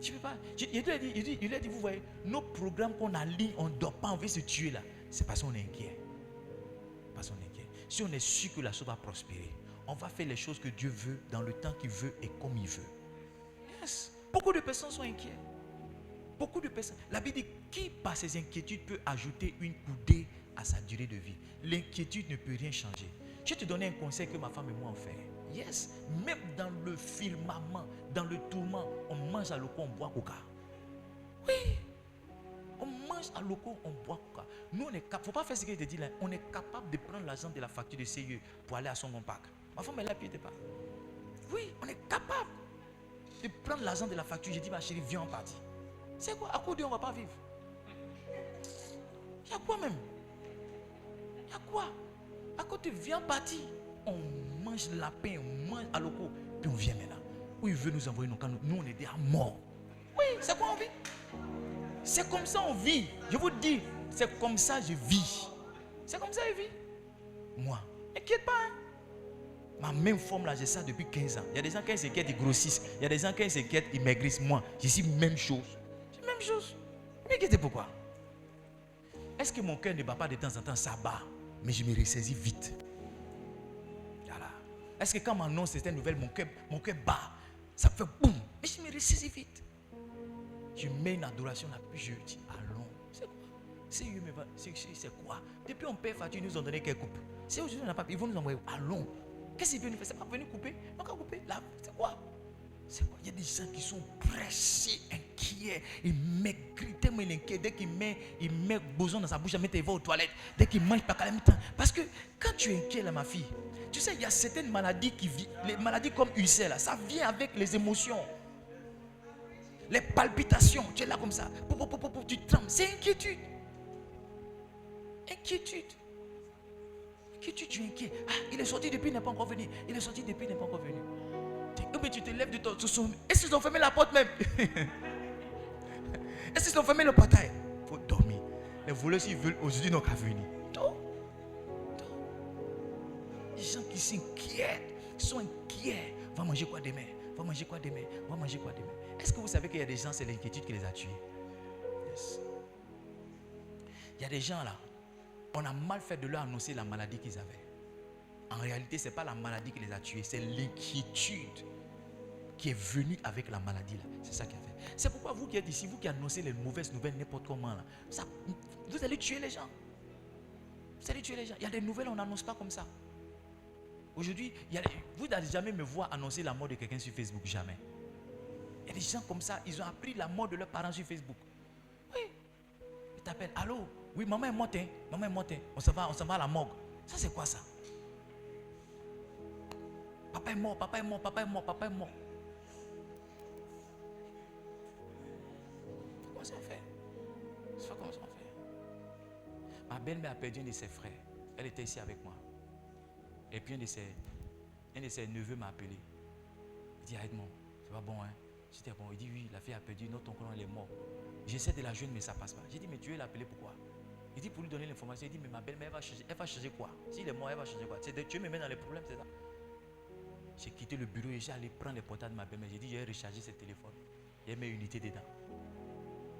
Je ne peux pas. Il lui a dit, vous voyez, nos programmes qu'on aligne, on ne dort pas, on veut se tuer là. C'est parce qu'on est inquiet. Parce qu'on est inquiet. Si on est sûr que la chose va prospérer, on va faire les choses que Dieu veut, dans le temps qu'il veut et comme il veut. Yes. Beaucoup de personnes sont inquiets. Beaucoup de personnes. La Bible dit, qui par ses inquiétudes peut ajouter une coudée à sa durée de vie? L'inquiétude ne peut rien changer. Je vais te donner un conseil que ma femme et moi on fait. Yes. Même dans le firmament, dans le tourment, on mange à l'eau, on boit coca. Oui. On mange à l'eau, on boit coca. Nous, on est capable. Il ne faut pas faire ce que je te dis là. On est capable de prendre l'argent de la facture de CIE pour aller à son parc. Ma femme, elle n'a pied pas. Oui, on est capable de prendre l'argent de la facture. J'ai dit, ma chérie, viens en partie. C'est quoi? À quoi on ne va pas vivre? Il y a quoi même? Il y a quoi? À côté, viens partir. On mange lapin, on mange à l'eau, puis on vient maintenant. Où il veut nous envoyer, nous on est déjà morts. Oui, c'est quoi on vit? C'est comme ça on vit. Je vous dis, c'est comme ça je vis. C'est comme ça je vis. Moi, n'inquiète pas. Hein? Ma même forme là, j'ai ça depuis 15 ans. Il y a des gens qui s'inquiètent, ils grossissent. Il y a des gens qui s'inquiètent, ils maigrissent. Moi, je suis même chose. C'est même chose. Ne m'inquiétez pourquoi? Est-ce que mon cœur ne bat pas de temps en temps? Ça bat. Mais je me ressaisis vite. Voilà. Est-ce que quand on m'annonce certaines nouvelles, mon cœur bat? Ça fait boum. Mais je me ressaisis vite. Je mets une adoration là, puis je dis, allons. C'est quoi? Depuis on paie facture, ils nous ont donné quelques coupes. Si aujourd'hui on n'a pas, ils vont nous envoyer, allons. Qu'est-ce qu'ils veulent nous faire? C'est pas venir couper. On va couper. Là, c'est quoi? C'est quoi? Il y a des gens qui sont pressés, inquiets. Ils maigrissent tellement inquiets. Dès qu'il met boson dans sa bouche, il va aux toilettes. Dès qu'il mange pas en même temps. Parce que quand tu es inquiet là, ma fille, tu sais, il y a certaines maladies qui vivent. Les maladies comme ulcère là, ça vient avec les émotions. Les palpitations, tu es là comme ça. Tu trembles. C'est inquiétude. Inquiétude. Tu es inquiet. Ah, il est sorti depuis, il n'est pas encore venu. Il est sorti depuis, il n'est pas encore venu. Mais tu te lèves de ton sommeil. Est-ce qu'ils ont fermé la porte même? Est-ce qu'ils ont fermé le portail? Il faut dormir. Les voleurs, s'ils veulent, aujourd'hui, n'ont qu'à venir. Les gens qui s'inquiètent, sont inquiets. Va manger quoi demain? Va manger quoi demain? Va manger quoi demain? Est-ce que vous savez qu'il y a des gens, c'est l'inquiétude qui les a tués? Yes. Il y a des gens là, on a mal fait de leur annoncer la maladie qu'ils avaient. En réalité, ce n'est pas la maladie qui les a tués, c'est l'inquiétude qui est venue avec la maladie là. C'est ça qui a fait. C'est pourquoi vous qui êtes ici, vous qui annoncez les mauvaises nouvelles n'importe comment là, ça, vous allez tuer les gens. Vous allez tuer les gens. Il y a des nouvelles, on n'annonce pas comme ça. Aujourd'hui, vous n'allez jamais me voir annoncer la mort de quelqu'un sur Facebook, jamais. Il y a des gens comme ça, ils ont appris la mort de leurs parents sur Facebook. Oui. Ils t'appellent, allô? Oui, maman est morte, hein? Maman est morte, hein? On s'en va à la morgue. Ça, c'est quoi ça? Papa est mort, papa est mort, papa est mort, papa est mort. Comment ça on fait? C'est pas comment ça on fait. Ma belle-mère a perdu un de ses frères. Elle était ici avec moi. Et puis un de ses neveux m'a appelé. Il dit, Edmond, c'est pas bon, hein? J'étais bon. Il dit, oui, la fille a perdu, notre oncle elle est mort. J'essaie de la joindre, mais ça passe pas. J'ai dit, mais tu veux l'appeler pourquoi? Il dit, pour lui donner l'information. Il dit, mais ma belle-mère, elle va changer quoi? S'il est mort, elle va changer quoi? Tu me mets dans les problèmes, c'est ça? J'ai quitté le bureau et j'ai allé prendre les portables de ma belle-mère. J'ai dit, j'ai rechargé ce téléphone. J'ai mis une unité dedans.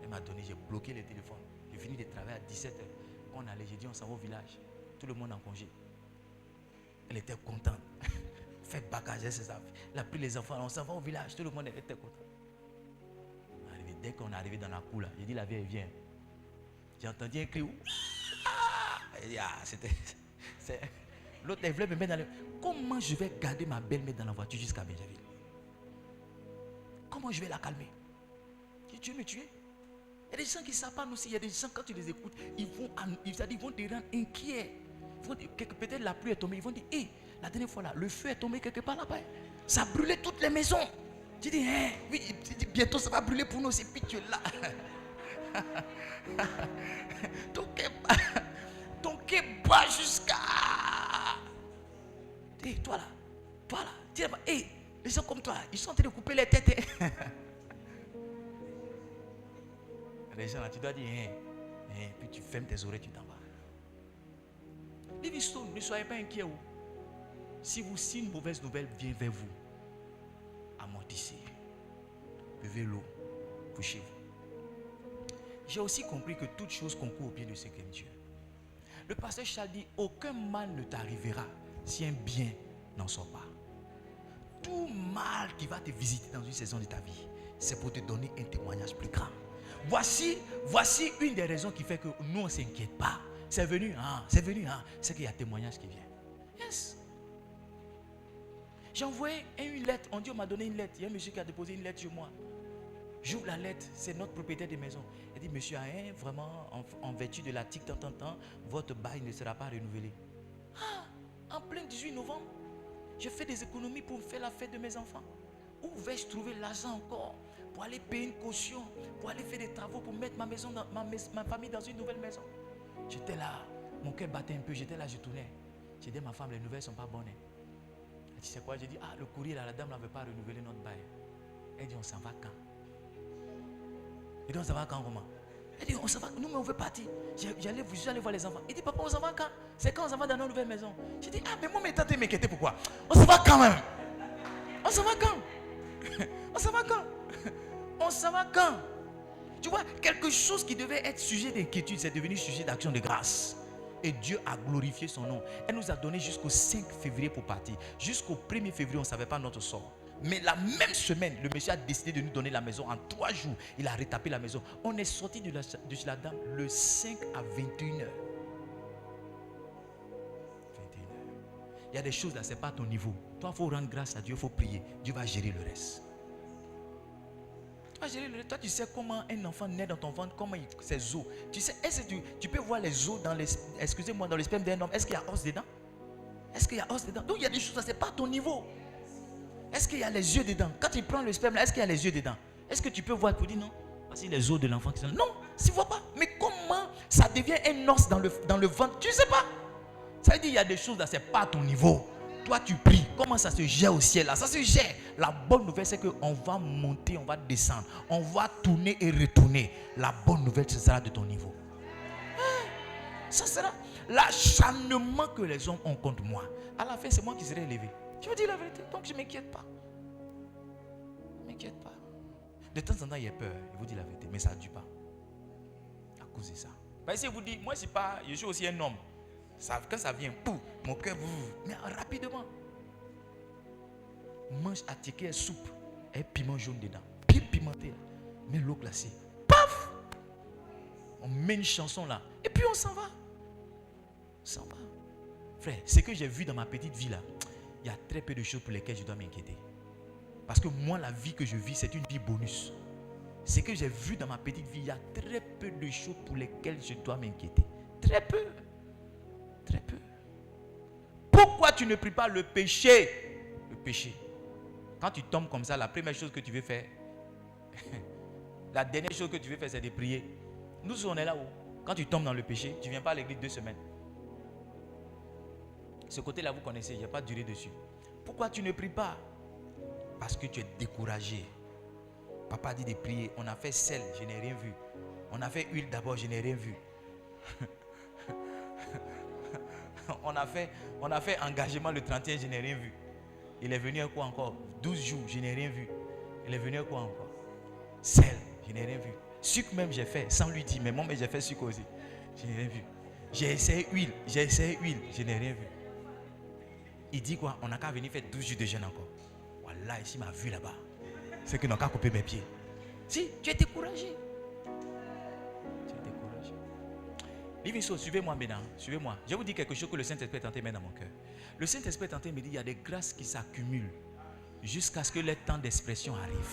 Elle m'a donné, j'ai bloqué les téléphones. J'ai fini de travailler à 17h. Quand on allait, j'ai dit, on s'en va au village. Tout le monde en congé. Elle était contente. Fait bagager ses affaires. Elle a pris les enfants, on s'en va au village. Tout le monde était content. Dès qu'on est arrivé dans la cour, j'ai dit, la vieille, viens. J'ai entendu un cri. L'autre, elle voulait me mettre dans le... Comment je vais garder ma belle-mère dans la voiture jusqu'à Benjaville? Comment je vais la calmer? Tu veux me tuer? Il y a des gens qui ne savent pas nous aussi. Il y a des gens, quand tu les écoutes, ils vont te rendre inquiets. Peut-être la pluie est tombée. Ils vont dire, hé, la dernière fois là, le feu est tombé quelque part là-bas. Ça brûlait toutes les maisons. Tu dis, hein, oui, bientôt ça va brûler pour nous aussi. Puis tu es là. Ton quai bat jusqu'à. Hey, toi là, tu dis, hey, les gens comme toi, ils sont en train de couper les têtes. Les gens là, tu dois dire, puis tu fermes tes oreilles, tu t'en vas. Livingstone, ne soyez pas inquiets. Si une mauvaise nouvelle vient vers vous, amortissez, buvez l'eau, couchez-vous. J'ai aussi compris que toute chose concourt au bien de ceux qui aiment Dieu. Le pasteur Charles dit, aucun mal ne t'arrivera si un bien n'en sort pas. Tout mal qui va te visiter dans une saison de ta vie, c'est pour te donner un témoignage plus grand. Voici une des raisons qui fait que nous on ne s'inquiète pas. C'est venu, c'est qu'il y a un témoignage qui vient. Yes. J'ai envoyé une lettre, on m'a donné une lettre. Il y a un monsieur qui a déposé une lettre chez moi. J'ouvre la lettre, c'est notre propriétaire de maison. Il dit, monsieur, vraiment, en vertu de l'article tant, votre bail ne sera pas renouvelé. En plein 18 novembre, je fais des économies pour faire la fête de mes enfants. Où vais-je trouver l'argent encore pour aller payer une caution, pour aller faire des travaux, pour mettre ma famille dans une nouvelle maison? J'étais là, mon cœur battait un peu, j'étais là, je tournais. J'ai dit à ma femme, les nouvelles ne sont pas bonnes. Elle dit, c'est quoi? J'ai dit, le courrier là, la dame ne veut pas renouveler notre bail. Elle dit, on s'en va quand? Elle dit, on s'en va quand comment? Elle dit, on s'en va, nous mais on veut partir. J'allais voir les enfants. Il dit, papa, on s'en va quand? C'est quand on s'en va dans nos nouvelles maisons? J'ai dit, mais moi mes tantes m'inquiétaient pourquoi? On s'en va quand même? On s'en va quand? On s'en va quand? On s'en va quand? Tu vois, quelque chose qui devait être sujet d'inquiétude, c'est devenu sujet d'action de grâce. Et Dieu a glorifié son nom. Elle nous a donné jusqu'au 5 février pour partir. Jusqu'au 1er février, on ne savait pas notre sort. Mais la même semaine, le monsieur a décidé de nous donner la maison. En 3 jours, il a retapé la maison. On est sorti de chez la dame le 5 à 21h. Il y a des choses là, ce n'est pas à ton niveau. Toi, il faut rendre grâce à Dieu, il faut prier. Dieu va gérer le reste. Toi, tu sais comment un enfant naît dans ton ventre, comment ses os. Tu sais, tu peux voir les os dans dans le sperme d'un homme. Est-ce qu'il y a os dedans? Est-ce qu'il y a os dedans? Donc il y a des choses, ça c'est pas à ton niveau. Est-ce qu'il y a les yeux dedans? Quand tu prends le sperme là, est-ce qu'il y a les yeux dedans? Est-ce que tu peux voir pour dire non? Voici les os de l'enfant qui sont. Non, tu ne vois pas. Mais comment ça devient un os dans le ventre? Tu ne sais pas. Ça veut dire qu'il y a des choses là, c'est pas à ton niveau. Toi tu pries, comment ça se gère au ciel là? Ça se gère. La bonne nouvelle c'est qu'on va monter, on va descendre, on va tourner et retourner. La bonne nouvelle ce sera de ton niveau. Ça sera l'acharnement que les hommes ont contre moi. À la fin c'est moi qui serai élevé. Je vous dis la vérité, donc je ne m'inquiète pas. Ne m'inquiète pas. De temps en temps il y a peur, je vous dis la vérité, mais ça ne dure pas. À cause de ça. Parce que je vous dis, moi je suis aussi un homme. Quand ça vient, pouf, mon cœur, mais rapidement. Mange à ticket soupe et piment jaune dedans. Bien pimenté. Mais l'eau glacée. Paf! On met une chanson là. Et puis on s'en va. On s'en va. Frère, ce que j'ai vu dans ma petite vie là, il y a très peu de choses pour lesquelles je dois m'inquiéter. Parce que moi, la vie que je vis, c'est une vie bonus. Ce que j'ai vu dans ma petite vie, il y a très peu de choses pour lesquelles je dois m'inquiéter. Très peu. Très peu. Pourquoi tu ne pries pas le péché? Le péché. Quand tu tombes comme ça, la première chose que tu veux faire, la dernière chose que tu veux faire, c'est de prier. Nous, on est là où, quand tu tombes dans le péché, tu ne viens pas à l'église 2 semaines. Ce côté-là, vous connaissez, il n'y a pas de durée dessus. Pourquoi tu ne pries pas? Parce que tu es découragé. Papa dit de prier. On a fait sel, je n'ai rien vu. On a fait huile d'abord, je n'ai rien vu. On a fait engagement le 31, je n'ai rien vu. Il est venu à quoi encore? 12 jours, je n'ai rien vu. Il est venu à quoi encore? Sel, je n'ai rien vu. Sucre même j'ai fait, sans lui dire, mais moi j'ai fait sucre aussi. Je n'ai rien vu. J'ai essayé huile, je n'ai rien vu. Il dit quoi? On n'a qu'à venir faire 12 jours de jeûne encore. Voilà, ici m'a vu là-bas. C'est qu'ils n'ont qu'à couper mes pieds. Si, tu es découragé. Livingstone, suivez-moi maintenant. Suivez-moi. Je vais vous dire quelque chose que le Saint-Esprit est en train de mettre dans mon cœur. Le Saint-Esprit est en train de me dire qu'il y a des grâces qui s'accumulent jusqu'à ce que le temps d'expression arrive.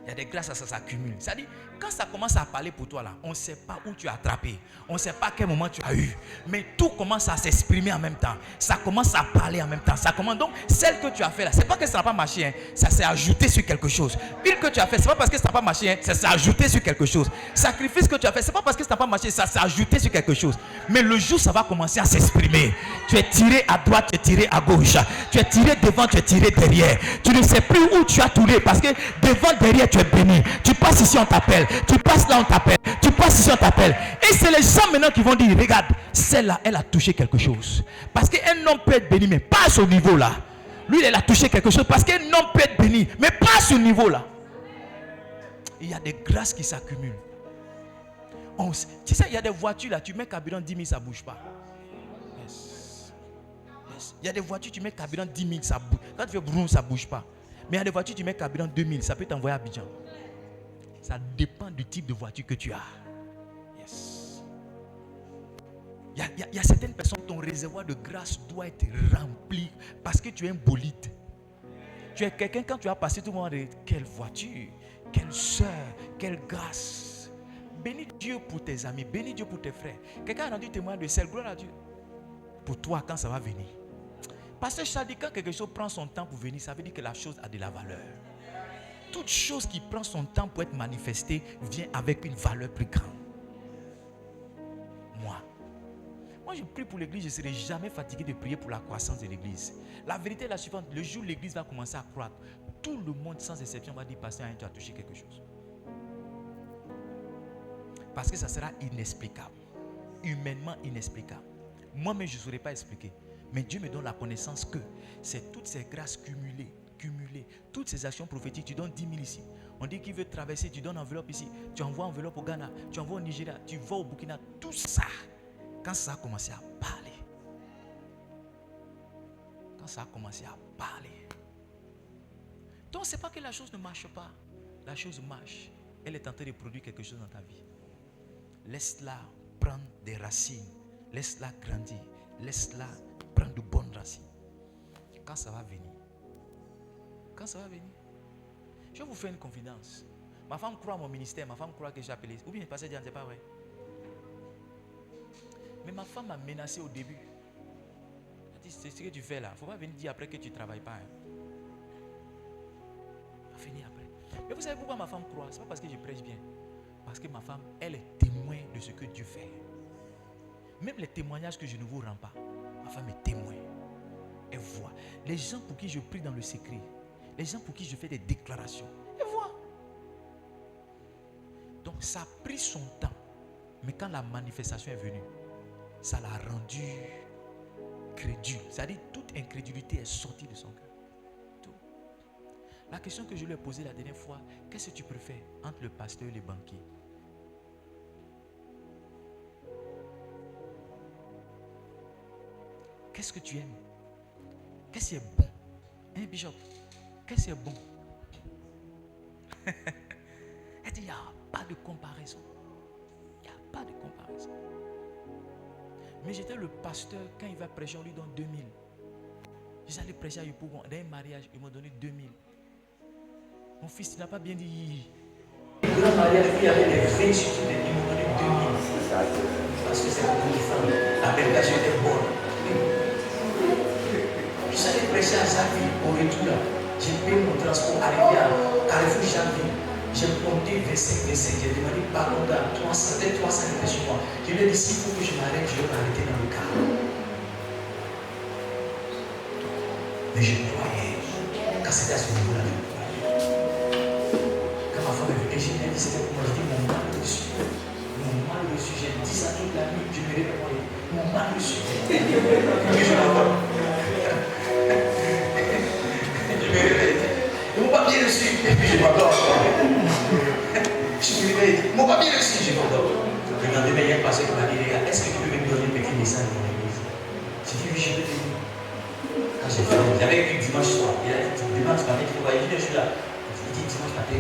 Il y a des grâces, ça s'accumule. C'est-à-dire, quand ça commence à parler pour toi là, on ne sait pas où tu as attrapé. On ne sait pas à quel moment tu as eu. Mais tout commence à s'exprimer en même temps. Ça commence à parler en même temps. Ça commence. Donc, celle que tu as fait là, c'est pas que ça n'a pas marché. Hein. Ça s'est ajouté sur quelque chose. L'huile que tu as fait, c'est pas parce que ça n'a pas marché. Hein. Ça s'est ajouté sur quelque chose. Sacrifice que tu as fait, c'est pas parce que ça n'a pas marché. Ça s'est ajouté sur quelque chose. Mais le jour, ça va commencer à s'exprimer. Tu es tiré à droite, tu es tiré à gauche. Tu es tiré devant, tu es tiré derrière. Tu ne sais plus où tu as tourné parce que devant, derrière, tu es béni. Tu passes ici, on t'appelle. Tu passes là, on t'appelle. Tu passes ici, on t'appelle. Et c'est les gens maintenant qui vont dire, regarde, celle-là, elle a touché quelque chose. Parce qu'un homme peut être béni, mais pas à ce niveau-là. Lui, elle a touché quelque chose parce qu'un homme peut être béni, mais pas à ce niveau-là. Il y a des grâces qui s'accumulent. Tu sais, il y a des voitures là, tu mets carburant 10 000, ça ne bouge pas. Yes. Yes. Il y a des voitures, tu mets carburant 10 000, ça bouge. Quand tu fais brouillon, ça ne bouge pas. Mais il y a des voitures, tu mets carburant 2000, ça peut t'envoyer à Abidjan. Ça dépend du type de voiture que tu as. Yes. Il y a certaines personnes, ton réservoir de grâce doit être rempli parce que tu es un bolide. Tu es quelqu'un, quand tu as passé tout le monde, quelle voiture, quelle soeur, quelle grâce. Bénis Dieu pour tes amis, bénis Dieu pour tes frères. Quelqu'un a rendu témoin de celle, gloire à Dieu. Pour toi, quand ça va venir. Parce que ça dit quand quelque chose prend son temps pour venir, ça veut dire que la chose a de la valeur. Toute chose qui prend son temps pour être manifestée vient avec une valeur plus grande. Moi je prie pour l'église, je ne serai jamais fatigué de prier pour la croissance de l'église. La vérité est la suivante, le jour où l'église va commencer à croître, tout le monde sans exception va dire, pasteur, tu as touché quelque chose. Parce que ça sera inexplicable, humainement inexplicable. Moi-même je ne saurais pas expliquer. Mais Dieu me donne la connaissance que c'est toutes ces grâces cumulées, toutes ces actions prophétiques. Tu donnes 10 000 ici. On dit qu'il veut traverser, tu donnes enveloppe ici. Tu envoies enveloppe au Ghana, tu envoies au Nigeria, tu vas au Burkina. Tout ça, quand ça a commencé à parler. Quand ça a commencé à parler. Donc, ce n'est pas que la chose ne marche pas. La chose marche. Elle est en train de produire quelque chose dans ta vie. Laisse-la prendre des racines. Laisse-la grandir. Laisse-la prendre de bonnes racines. Quand ça va venir. Quand ça va venir. Je vais vous faire une confidence. Ma femme croit à mon ministère. Ma femme croit que j'ai appelé. Ou bien il passait dire, c'est pas vrai. Mais ma femme m'a menacé au début. Elle a dit, c'est ce que tu fais là. Il ne faut pas venir dire après que tu ne travailles pas. On va finir après. Mais vous savez pourquoi ma femme croit? Ce n'est pas parce que je prêche bien. Parce que ma femme, elle est témoin de ce que Dieu fait. Même les témoignages que je ne vous rends pas, ma femme est témoin. Elle voit. Les gens pour qui je prie dans le secret, les gens pour qui je fais des déclarations, elle voit. Donc ça a pris son temps. Mais quand la manifestation est venue, ça l'a rendu crédule. C'est-à-dire toute incrédulité est sortie de son cœur. Tout. La question que je lui ai posée la dernière fois, qu'est-ce que tu préfères entre le pasteur et le banquier? Qu'est-ce que tu aimes? Qu'est-ce qui est bon? Hein, Bishop? Qu'est-ce qui est bon? Elle dit, il n'y a pas de comparaison. Il n'y a pas de comparaison. Mais j'étais le pasteur, quand il va prêcher, on lui donne 2000. J'allais prêcher à Yopougon, dans un mariage, ils m'ont donné 2000. Mon fils, il n'a pas bien dit. Le grand mariage, il y avait des vrais surtout, ils m'ont donné 2000. Parce que c'est pour une femme. La délégation était bonne. J'allais prêcher à Janvier, au retour là. J'ai payé mon transport, arrivé à Carrefour Janvier. J'ai compté 25, j'ai demandé pardon dans 300, peut-être 300 sur moi. Je lui ai dit, s'il faut que je m'arrête, je vais m'arrêter dans le car. Mais je croyais, quand c'était à ce niveau-là, je croyais. Quand ma femme est venue, j'ai dit, c'était pour moi, je dis, mon mal reçu. Mon mal reçu, j'ai dit ça toute la nuit, je me répète, mon mal reçu. Et je m'entends. Mon papier reçu, et puis je m'endors. Je me réveille, mon papier reçu, je m'endors. Le lendemain, il y a un pasteur qui m'a dit, les gars, est-ce que tu peux me donner un petit message dans l'église? J'ai dit, oui, je vais te dire. Quand j'ai fait, j'avais écrit dimanche soir. Il a dit, dimanche matin, tu vois, il dit, je suis là. Il dit, dimanche matin,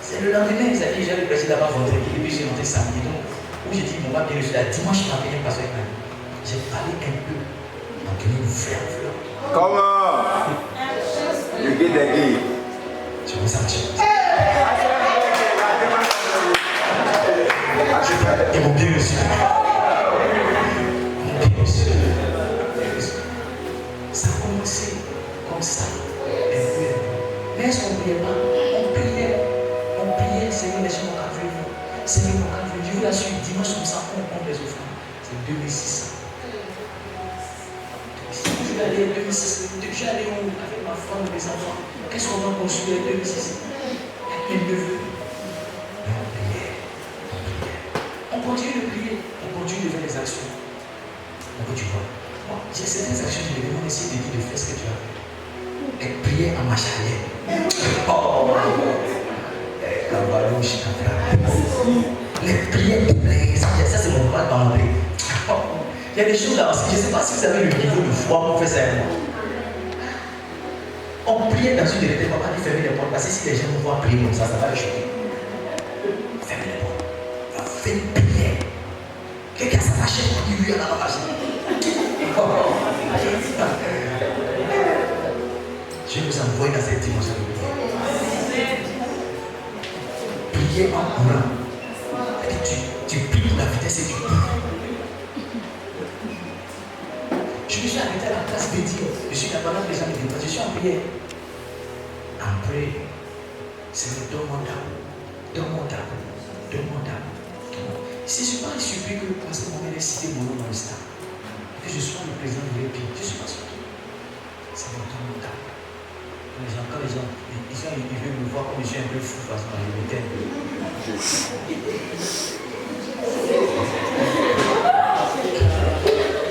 c'est le lendemain, il a dit, j'avais prêché là-bas vendredi, et puis j'ai monté samedi. Donc, où j'ai dit, mon papier reçu, là, dimanche matin, il y a un pasteur qui m'a dit, j'ai parlé un peu, en tenant une vraie enveloppe. Comment? You get the game. Je vous en Seigneur, les gens vont quand venir. Seigneur, mon quand venir. Je vous l'assure, dimanche comme ça, on compte les offrandes. C'est 2600. Je vais aller 2600. Je vais aller où avec ma femme et mes enfants? Qu'est-ce qu'on va construire 2600? Avec mes neveux. Mais on priait. On continue de prier. On continue de faire des actions. On continue. Bon, il y a certaines actions, je vais demander essayer de dire de faire ce que tu as fait. Et prier en marche arrière. Les prières de plaisir, ça c'est mon pas d'entrée. Il y a des choses là, je ne sais pas si vous avez le niveau de foi pour faire ça avec moi. On priait dans une vérité, papa dit fermer les portes, parce que si les gens nous voient prier comme ça va les choquer. Fermez les portes. Faites une prière. Quelqu'un s'attachait pour dire oui à la machine. Je vous envoie dans cette dimension de prière. Priez en courant. Tu pries pour la vitesse et tu pries. Je me suis arrêté à la place de dire, je suis là pendant que les gens me disent, je suis en prière. En prière, c'est le donne-moi d'amour. Donne-moi d'amour. Donne-moi d'amour. Si je ne suis pas surpris que le pasteur Mohamed ait cité mon nom dans le stade, que je sois le président de l'EPI, je ne suis pas surpris. C'est le donne-moi d'amour. Quand les gens ils veulent me voir comme je suis un peu fou, parce que je m'étais un peu.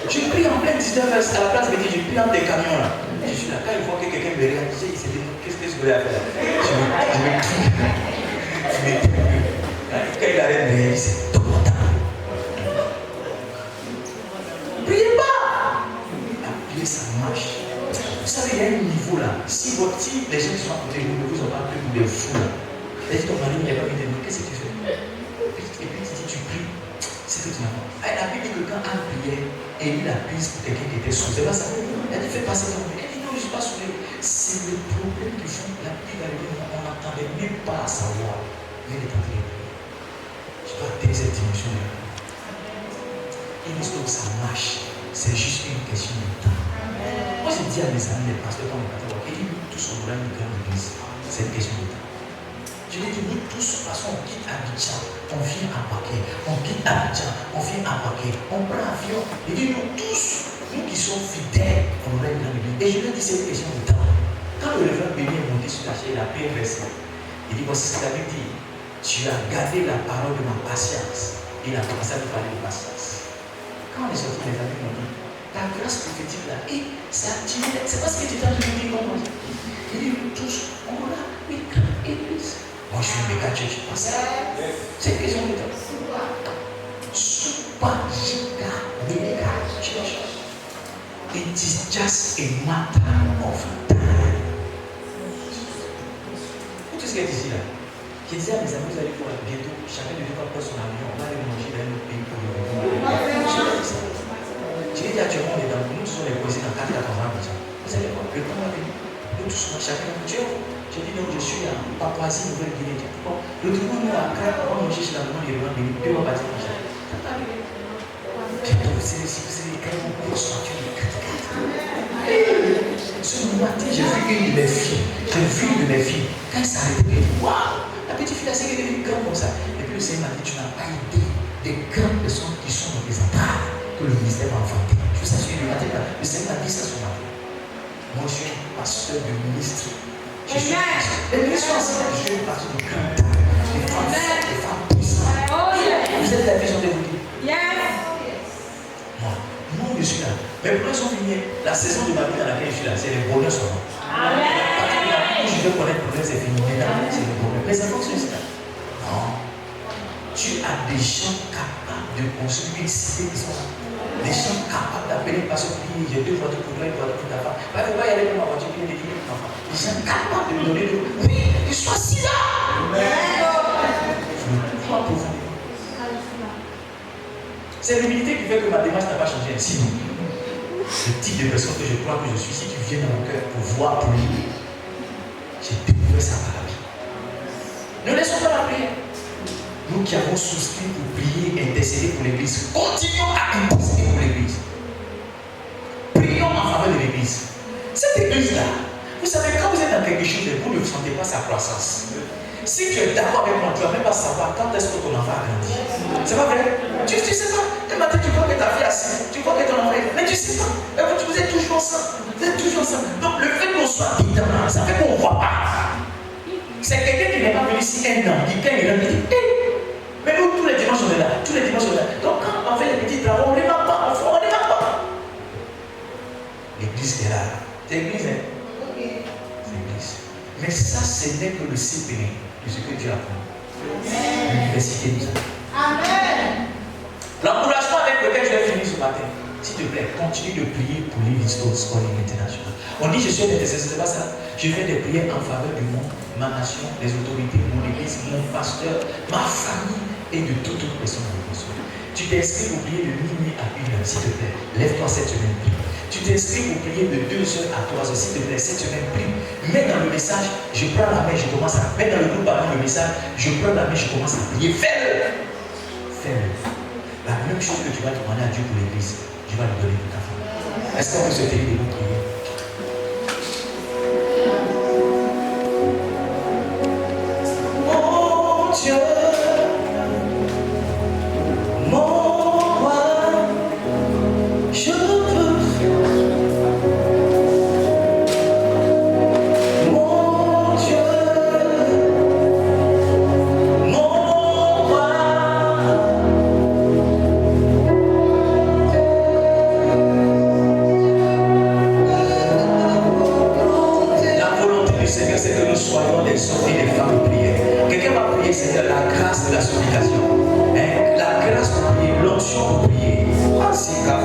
Je prie en plein 19 à la place, mais je prie dans des camions là. Je suis là, quand ils voient que quelqu'un me regarde, tu sais, il s'est dit, qu'est-ce que je voulais faire? Je me crie. Quand il arrête de me regarder, c'est tout mon temps. Priez pas! La prière, ça marche. Vous savez, il y a un niveau là. Si les gens qui sont à côté de vous ne vous ont pas pris pour des fous là, et ton mari n'est pas venu te dire, qu'est-ce que tu fais? Et puis tu dis, tu pries. C'est que tu n'as pas. La Bible dit que quand Anne priait, Élie la prise pour quelqu'un qui était sourd. C'est pas ça. Elle dit, fais passer ton mari. Elle dit, non, je ne suis pas sourd. C'est le problème du fond. La Bible va dire, on n'entendait même pas à savoir. Mais elle est en train de prier. Je dois atteindre cette dimension-là. Et l'histoire, ça marche. C'est juste une question de temps. Moi, je dis à mes amis, les pasteurs, quand on est partis, et nous tous, on voudrait une grande église. C'est une question de temps. Je lui dis, nous tous, parce qu'on quitte Abidjan, on vient à Paquet. On quitte Abidjan, on vient à Paquet. On prend l'avion. Il dit, nous tous, nous qui sommes fidèles, on aurait une grande église. Et je lui dis, c'est une question de temps. Quand le révérend Béni est monté sur la chaise, il a pris un verset. Il dit, voici ce qu'il avait dit. Tu as gardé la parole de ma patience. Il a commencé à lui parler de patience. Quand on est sorti, les amis m'ont dit, ta grâce prophétique là, et ça a tiré, c'est pas ce que tu t'as toujours dit comme moi. Il dit, nous tous, on a une grande église. Moi, je suis un méga church, pas ça. C'est une question de temps. Super giga mega church. It is just a matter of time. Tout ce qui est ici là. Je disais à mes amis, vous allez voir bientôt, chacun de nous va prendre son avion, on va aller manger dans un autre pays pour le retour. Je dis actuellement, on est dans nous sommes les posés dans 4 ans. Vous allez voir, le temps va venir. Nous tous, chacun de nous. Je dis donc, je suis à Papouasie, Nouvelle-Guinée. L'autre jour, nous, à Accra, on va manger chez la maman, il va venir, puis on va partir manger. Ça va venir. Bientôt, vous savez, quand on course, tu es 4. Ce matin, j'ai vu une de mes filles. Quand elle s'est arrêtée, elle dit, waouh! La petite fille, elle est devenue grande comme ça. Et puis le Seigneur m'a dit, tu n'as pas idée des grandes personnes qui sont dans les attaques que le ministère va enfanter. Je vous assure, le Seigneur m'a dit ça ce matin. Moi, je suis un pasteur de ministre. Les ministres sont ensemble. Je suis un pasteur de grandes dames, des femmes fortes, des femmes puissantes. Vous êtes la vision de vous dire. Moi, je suis là. Mes bonheurs sont finis. La saison de ma vie dans laquelle je suis là, c'est les bonheurs sont là. Je veux connaître le problème, c'est fini. Maintenant, c'est le problème. Mais ça fonctionne, c'est là. Non. Tu as des gens capables de construire une cité qui sont là. Des gens capables d'appeler une personne qui dit, j'ai 2 voitures pour toi, une voiture pour ta femme. Il ne faut pas y aller pour ma voiture, il y a des pour ma femme. Des gens capables de me donner de l'eau. Oui, il soit 6 ans. Je ne crois pas. C'est l'humilité qui fait que ma démarche n'a pas changé. Sinon, le type de personne que je crois que je suis, si tu viens dans mon cœur pour voir, pour lui, j'ai découvert ça par la vie. Ne laissons pas la prière. Nous qui avons souscrit pour prier, intercéder pour l'église, continuons à intercéder pour l'église. Prions en faveur de l'église. Cette église-là, vous savez, quand vous êtes dans quelque chose, vous ne sentez pas sa croissance. Si tu es d'accord avec moi, tu ne vas même pas est-ce que ton enfant a grandi. C'est pas vrai? Tu sais pas. Un matin, tu vois que ta fille est assise, tu vois que ton enfant est. Mais tu sais pas. Vous êtes toujours ensemble. Vous êtes toujours ensemble. Donc le fait qu'on soit dedans, ça fait qu'on ne voit pas. C'est quelqu'un qui n'est pas venu ici un an. Quand il rentre, il dit mais nous, tous les dimanches, on est là. Tous les dimanches, on est là. Donc quand on fait les petits travaux, on ne les marque pas. On ne les marque pas. L'église est là. C'est l'église, hein? C'est l'église. Mais ça, ce n'est que le CPE de ce que Dieu a promis. L'université nous a. Amen. L'encouragement avec lequel je vais finir ce matin, s'il te plaît, continue de prier pour Living Stones Calling International. On dit je suis un intercesseur, c'est pas ça. Je fais des prières en faveur du monde, ma nation, les autorités, mon église, mon pasteur, ma famille et de toute autre personne dans le besoin. Tu t'es inscrit pour prier de minuit à 1h, s'il te plaît. Lève-toi cette semaine, prie. Tu t'es inscrit pour prier de 2h à 3h, s'il te plaît, cette semaine, prie. Mets dans le message, je prends la main, je commence à. Mets dans le groupe avant le message, je prends la main, je commence à prier. Fais-le. Fais-le. La même chose que tu vas demander à Dieu pour l'église, tu vas lui donner pour ta famille. Est-ce qu'on peut se tenir de nous prier?